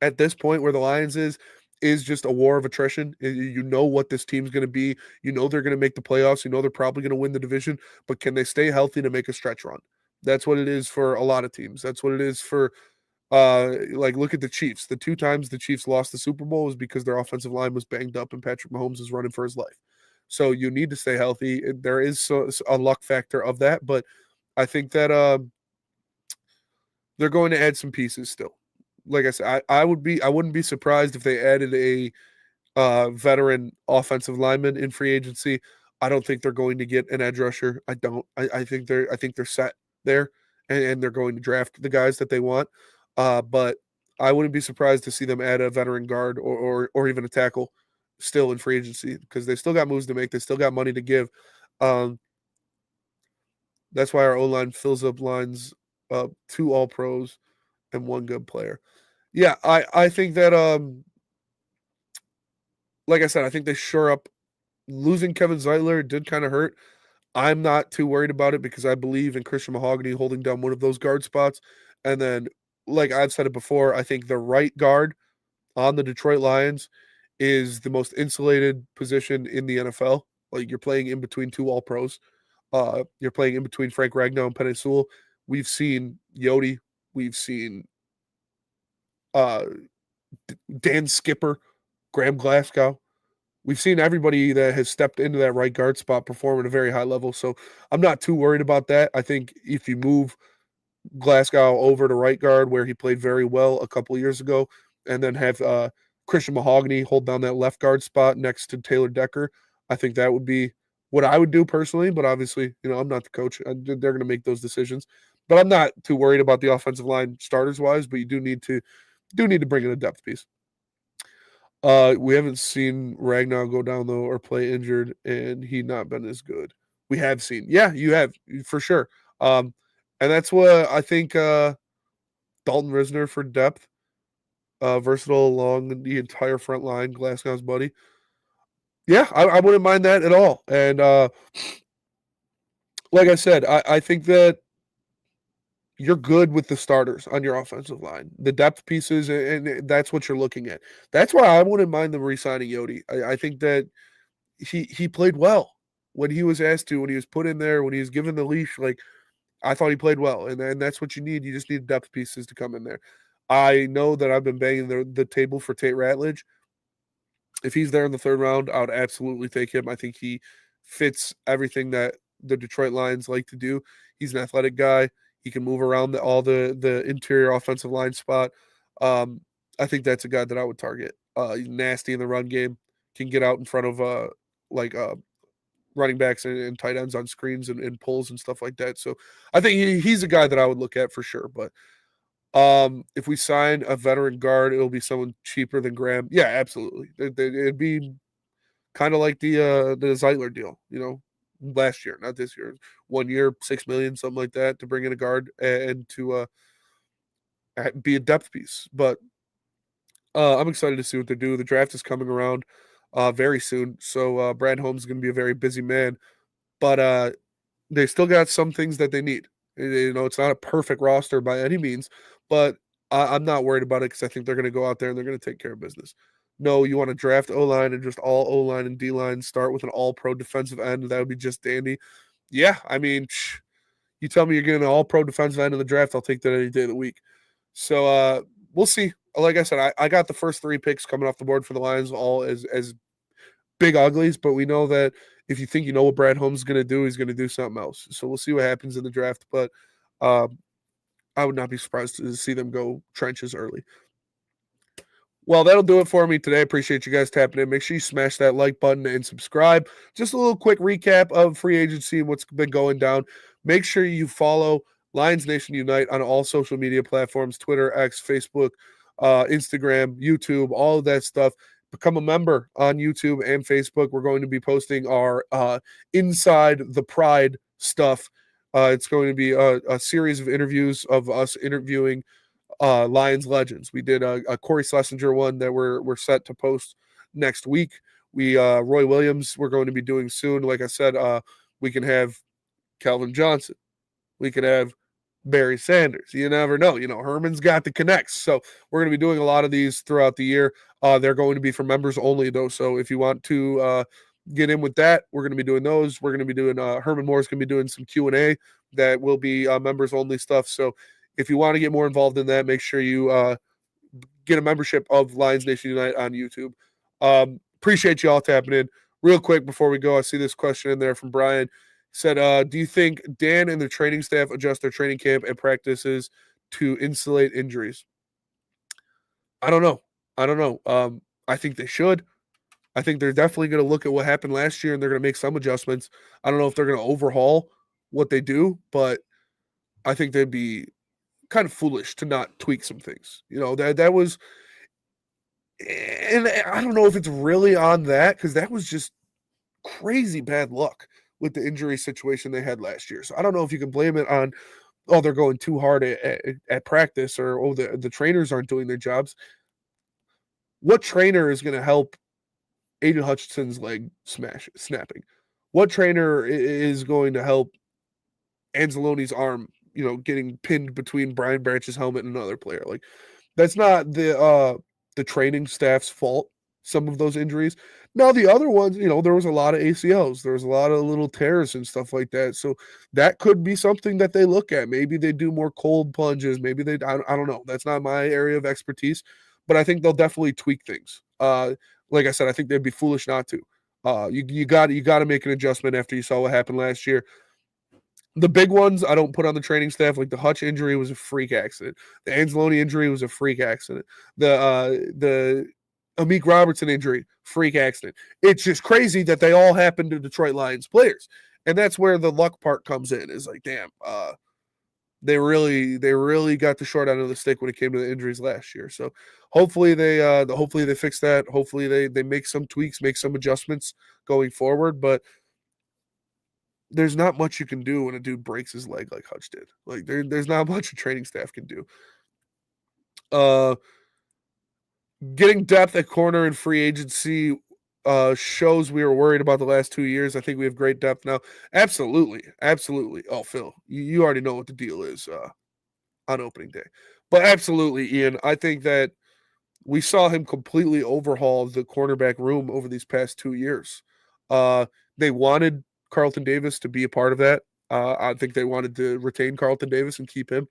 at this point, where the Lions is just a war of attrition. You know what this team's going to be. You know they're going to make the playoffs. You know they're probably going to win the division. But can they stay healthy to make a stretch run? That's what it is for a lot of teams. That's what it is for like look at the Chiefs. The two times the Chiefs lost the Super Bowl was because their offensive line was banged up and Patrick Mahomes is running for his life. So you need to stay healthy. There is a luck factor of that, but I think that they're going to add some pieces still. Like I said, I wouldn't be surprised if they added a veteran offensive lineman in free agency. I don't think they're going to get an edge rusher. I don't. I think they're set there, and they're going to draft the guys that they want. But I wouldn't be surprised to see them add a veteran guard or even a tackle still in free agency because they still got moves to make. They still got money to give. Um, that's why our O line fills up lines, 2 All Pros and 1 good player. Yeah, I think that like I said, I think they shore up. Losing Kevin Zeitler did kind of hurt. I'm not too worried about it because I believe in Christian Mahogany holding down one of those guard spots. And then, like I've said it before, I think the right guard on the Detroit Lions is the most insulated position in the NFL. Like you're playing in between 2 All Pros. You're playing in between Frank Ragnow and Penei Sewell. We've seen Yodi. We've seen uh, Dan Skipper, Graham Glasgow. We've seen everybody that has stepped into that right guard spot perform at a very high level. So I'm not too worried about that. I think if you move Glasgow over to right guard, where he played very well a couple of years ago, and then have Christian Mahogany hold down that left guard spot next to Taylor Decker, I think that would be what I would do personally. But obviously, I'm not the coach. They're going to make those decisions. But I'm not too worried about the offensive line starters wise. But you do need to bring in a depth piece. We haven't seen Ragnar go down though or play injured, and he not been as good. We have seen, yeah, you have for sure. And that's what I think. Dalton Risner for depth, versatile along the entire front line. Glasgow's buddy. Yeah, I wouldn't mind that at all. And like I said, I think that you're good with the starters on your offensive line, the depth pieces, and that's what you're looking at. That's why I wouldn't mind them re-signing Yodi. I think that he played well when he was asked to, when he was put in there, when he was given the leash. Like I thought he played well, and that's what you need. You just need depth pieces to come in there. I know that I've been banging the table for Tate Ratledge. If he's there in the 3rd round, I would absolutely take him. I think he fits everything that the Detroit Lions like to do. He's an athletic guy. He can move around all the interior offensive line spot. I think that's a guy that I would target. He's nasty in the run game. Can get out in front of like running backs and tight ends on screens and pulls and stuff like that. So I think he's a guy that I would look at for sure. But if we sign a veteran guard, it'll be someone cheaper than Graham. Yeah, absolutely. It'd be kind of like the Zeitler deal, last year, not this year. 1 year, $6 million, something like that, to bring in a guard and to be a depth piece. But I'm excited to see what they do. The draft is coming around very soon, so Brad Holmes is going to be a very busy man. But they still got some things that they need. It's not a perfect roster by any means, but I'm not worried about it because I think they're going to go out there and they're going to take care of business. No, you want to draft O-line and just all O-line and D-line, start with an all-pro defensive end. That would be just dandy. Yeah, I mean, you tell me you're getting an all-pro defensive end in the draft, I'll take that any day of the week. So we'll see. Like I said, I got the first 3 picks coming off the board for the Lions all as big uglies, but we know that if you think you know what Brad Holmes is going to do, he's going to do something else. So we'll see what happens in the draft. But I would not be surprised to see them go trenches early. Well, that'll do it for me today. Appreciate you guys tapping in. Make sure you smash that like button and subscribe. Just a little quick recap of free agency and what's been going down. Make sure you follow Lions Nation Unite on all social media platforms: Twitter, X, Facebook, Instagram, YouTube, all of that stuff. Become a member on YouTube and Facebook. We're going to be posting our Inside the Pride stuff. It's going to be a series of interviews of us interviewing Lions legends. We did a Corey Schlesinger one that we're set to post next week. We Roy Williams we're going to be doing soon. Like I said, we can have Calvin Johnson. We could have Barry Sanders. You never know. Herman's got the connects. So we're going to be doing a lot of these throughout the year. They're going to be for members only, though. So if you want to get in with that, we're going to be doing those. We're going to be doing Herman Moore's going to be doing some Q&A that will be members only stuff. So if you want to get more involved in that, make sure you get a membership of Lions Nation Unite on YouTube. Appreciate you all tapping in. Real quick before we go, I see this question in there from Brian. Said, do you think Dan and the training staff adjust their training camp and practices to insulate injuries? I don't know. I think they should. I think they're definitely going to look at what happened last year and they're going to make some adjustments. I don't know if they're going to overhaul what they do, but I think they'd be kind of foolish to not tweak some things. That was, and I don't know if it's really on that because that was just crazy bad luck with the injury situation they had last year. So I don't know if you can blame it on, they're going too hard at practice or, the trainers aren't doing their jobs. What trainer is going to help Aiden Hutchinson's leg snapping? What trainer is going to help Anzalone's arm, getting pinned between Brian Branch's helmet and another player? Like, that's not the training staff's fault, some of those injuries. Now, the other ones, there was a lot of ACLs. There was a lot of little tears and stuff like that. So that could be something that they look at. Maybe they do more cold plunges. Maybe I don't know. That's not my area of expertise. But I think they'll definitely tweak things. Like I said, I think they'd be foolish not to. You got to make an adjustment after you saw what happened last year. The big ones I don't put on the training staff, like the Hutch injury was a freak accident. The Anzalone injury was a freak accident. The Amik Robertson injury, freak accident. It's just crazy that they all happened to Detroit Lions players. And that's where the luck part comes in. Is like, damn, they really got the short end of the stick when it came to the injuries last year. So hopefully they fix that. Hopefully they make some tweaks, make some adjustments going forward. But there's not much you can do when a dude breaks his leg like Hutch did. Like there's not much a training staff can do. Getting depth at corner in free agency shows we were worried about the last 2 years. I think we have great depth now. Absolutely. Oh, Phil, you already know what the deal is on opening day. But absolutely, Ian, I think that we saw him completely overhaul the cornerback room over these past 2 years. They wanted Carlton Davis to be a part of that. I think they wanted to retain Carlton Davis and keep him.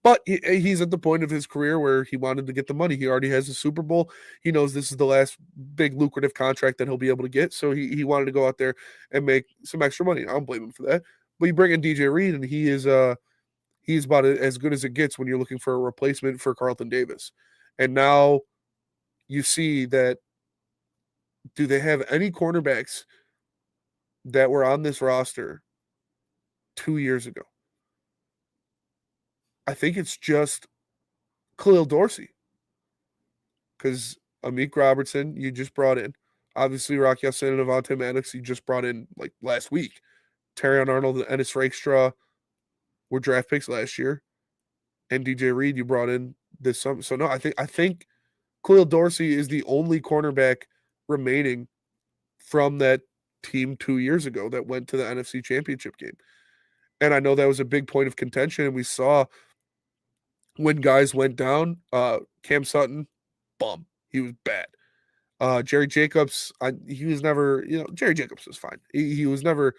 But he's at the point of his career where he wanted to get the money. He already has a Super Bowl. He knows this is the last big lucrative contract that he'll be able to get. So he wanted to go out there and make some extra money. I don't blame him for that. But you bring in DJ Reed, and he's about as good as it gets when you're looking for a replacement for Carlton Davis. And now you see that, do they have any cornerbacks that were on this roster 2 years ago? I think it's just Khalil Dorsey. Because Amik Robertson, you just brought in. Obviously, Rocky Ya-Sin and Avonte Maddox, you just brought in like last week. Terrion Arnold and Ennis Rakestraw were draft picks last year. And DJ Reed, you brought in this summer. So no, I think Khalil Dorsey is the only cornerback remaining from that team 2 years ago that went to the NFC Championship game. And I know that was a big point of contention. And we saw when guys went down, Cam Sutton, bum. He was bad. Jerry Jacobs, he was never, Jerry Jacobs was fine. He was never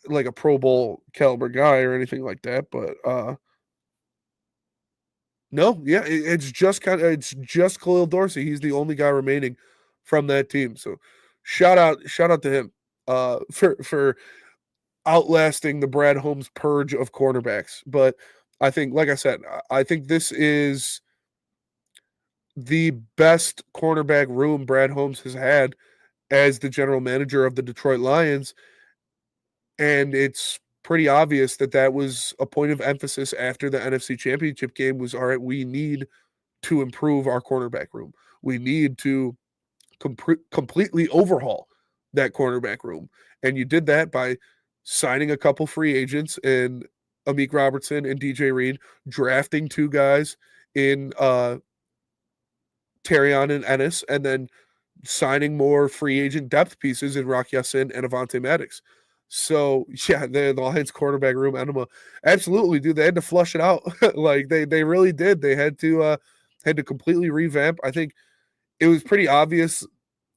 like a Pro Bowl caliber guy or anything like that. But no, yeah, it's just Khalil Dorsey. He's the only guy remaining from that team. So shout out to him for outlasting the Brad Holmes purge of cornerbacks. But I think, like I said, I think this is the best cornerback room Brad Holmes has had as the general manager of the Detroit Lions. And it's pretty obvious that that was a point of emphasis after the NFC Championship game was, all right, we need to improve our cornerback room. We need to completely overhaul that cornerback room. And you did that by signing a couple free agents and Amik Robertson and DJ Reed, drafting two guys in Terrion and Ennis, and then signing more free agent depth pieces in Rock Yassin and Avante Maddox. So yeah, the Lions quarterback room enema, absolutely, dude. They had to flush it out, like they really did. They had to completely revamp. I think it was pretty obvious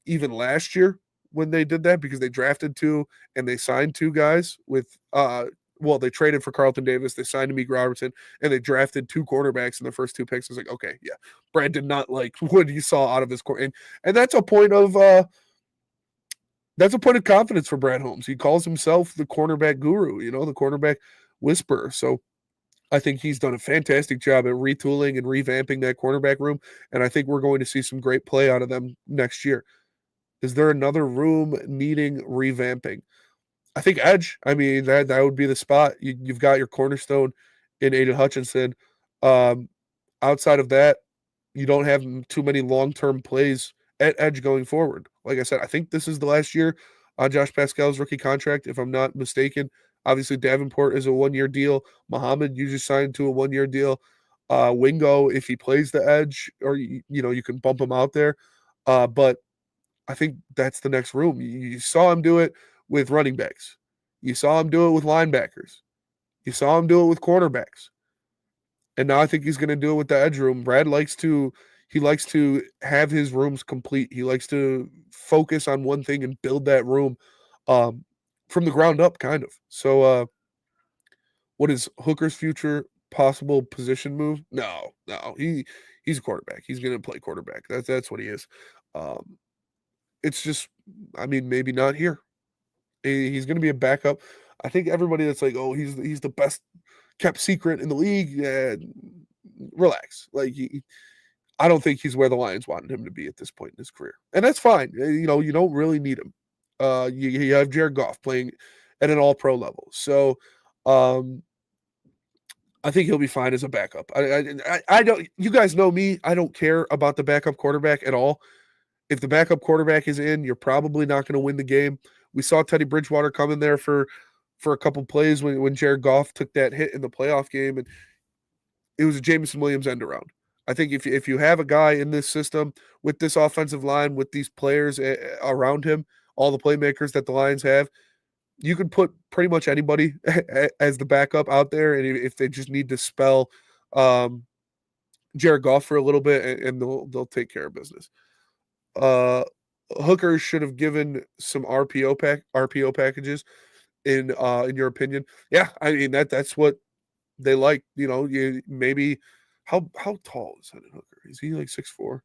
even last year when they did that because they drafted two and they signed two guys with well, they traded for Carlton Davis, they signed Amik Robertson, and they drafted two quarterbacks in the first two picks. I was like, okay, yeah, Brad did not like what he saw out of his core, and that's a point of confidence for Brad Holmes. He calls himself the cornerback guru, the cornerback whisperer. So I think he's done a fantastic job at retooling and revamping that cornerback room, and I think we're going to see some great play out of them next year. Is there another room needing revamping? I think edge. I mean, that would be the spot. You've got your cornerstone in Aiden Hutchinson. Um, Outside of that, you don't have too many long-term plays at edge going forward. Like I said, I think this is the last year on Josh Pascal's rookie contract, if I'm not mistaken. Obviously, Davenport is a one-year deal. Muhammad, you just signed to a one-year deal. Wingo, if he plays the edge, or you can bump him out there. But I think that's the next room. You saw him do it with running backs. You saw him do it with linebackers. You saw him do it with cornerbacks. And now I think he's going to do it with the edge room. Brad likes to have his rooms complete. He likes to focus on one thing and build that room um, from the ground up, kind of. So, what is Hooker's future possible position move? No, he's a quarterback. He's going to play quarterback. That's what he is. Um, it's just, I mean, maybe not here. He's going to be a backup. I think everybody that's like, oh, he's the best kept secret in the league. Yeah, relax. Like, I don't think he's where the Lions wanted him to be at this point in his career, and that's fine. You don't really need him. You have Jared Goff playing at an All-Pro level, so um, I think he'll be fine as a backup. I don't. You guys know me. I don't care about the backup quarterback at all. If the backup quarterback is in, you're probably not going to win the game. We saw Teddy Bridgewater come in there for a couple plays when Jared Goff took that hit in the playoff game, and it was a Jameson Williams end around. I think if you have a guy in this system with this offensive line, with these players around him, all the playmakers that the Lions have, you could put pretty much anybody as the backup out there, and if they just need to spell Jared Goff for a little bit, and they'll take care of business. Hooker should have given some RPO packages in your opinion. Yeah, I mean that's what they like. You maybe how tall is Hendon Hooker? Is he like 6'4"?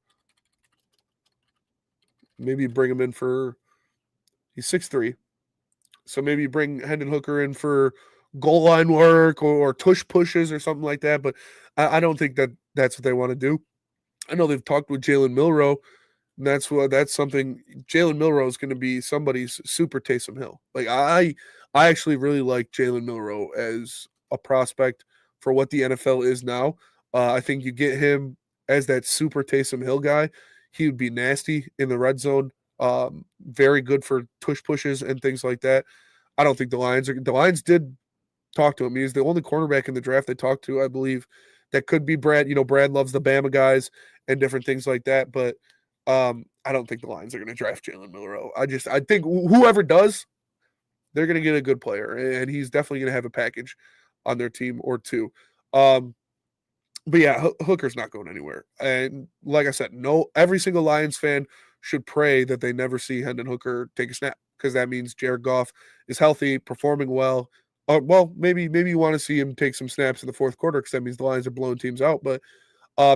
Maybe bring him in for he's 6'3". So maybe bring Hendon Hooker in for goal line work or tush pushes or something like that. But I don't think that's what they want to do. I know they've talked with Jalen Milroe. And that's something Jalen Milroe is going to be somebody's super Taysom Hill. Like I actually really like Jalen Milroe as a prospect for what the NFL is now. I think you get him as that super Taysom Hill guy. He would be nasty in the red zone. Very good for tush pushes and things like that. I don't think the Lions did talk to him. He's the only cornerback in the draft they talked to, I believe. That could be Brad. Brad loves the Bama guys and different things like that, but I don't think the Lions are going to draft Jalen Milroe. I think whoever does, they're going to get a good player, and he's definitely going to have a package on their team or two. But yeah, Hooker's not going anywhere. And like I said, every single Lions fan should pray that they never see Hendon Hooker take a snap, because that means Jared Goff is healthy, performing well. Well, maybe you want to see him take some snaps in the fourth quarter, because that means the Lions are blowing teams out. But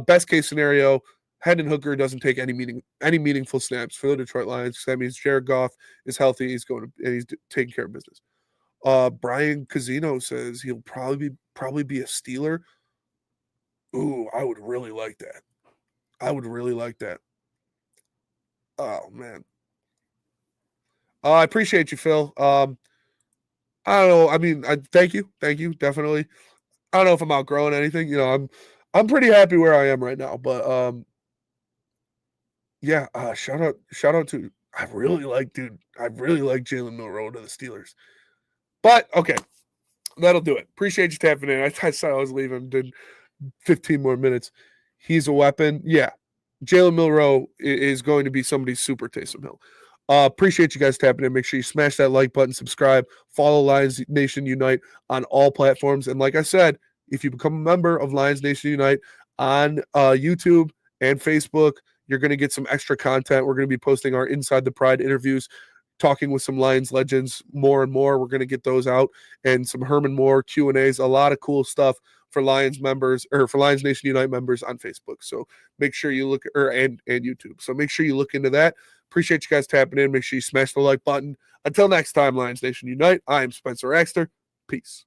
best case scenario, Hendon Hooker doesn't take any meaningful snaps for the Detroit Lions. That means Jared Goff is healthy. He's going to and he's taking care of business. Brian Casino says he'll probably be a Steeler. Ooh, I would really like that. I would really like that. Oh man. I appreciate you, Phil. I don't know. I mean, thank you, definitely. I don't know if I'm outgrowing anything. I'm pretty happy where I am right now. But yeah. Shout out to. I really like Jalen Milroe to the Steelers. But okay, that'll do it. Appreciate you tapping in. I said I was leaving. Did 15 more minutes. He's a weapon. Yeah. Jalen Milroe is going to be somebody's super Taysom Hill. Appreciate you guys tapping in. Make sure you smash that like button, subscribe, follow Lions Nation Unite on all platforms. And like I said, if you become a member of Lions Nation Unite on YouTube and Facebook, you're going to get some extra content. We're going to be posting our Inside the Pride interviews, talking with some Lions legends more and more. We're going to get those out, and some Herman Moore Q&As, a lot of cool stuff for Lions members, or for Lions Nation Unite members on Facebook. So make sure you look, and YouTube. So make sure you look into that. Appreciate you guys tapping in. Make sure you smash the like button. Until next time, Lions Nation Unite, I am Spencer Axter. Peace.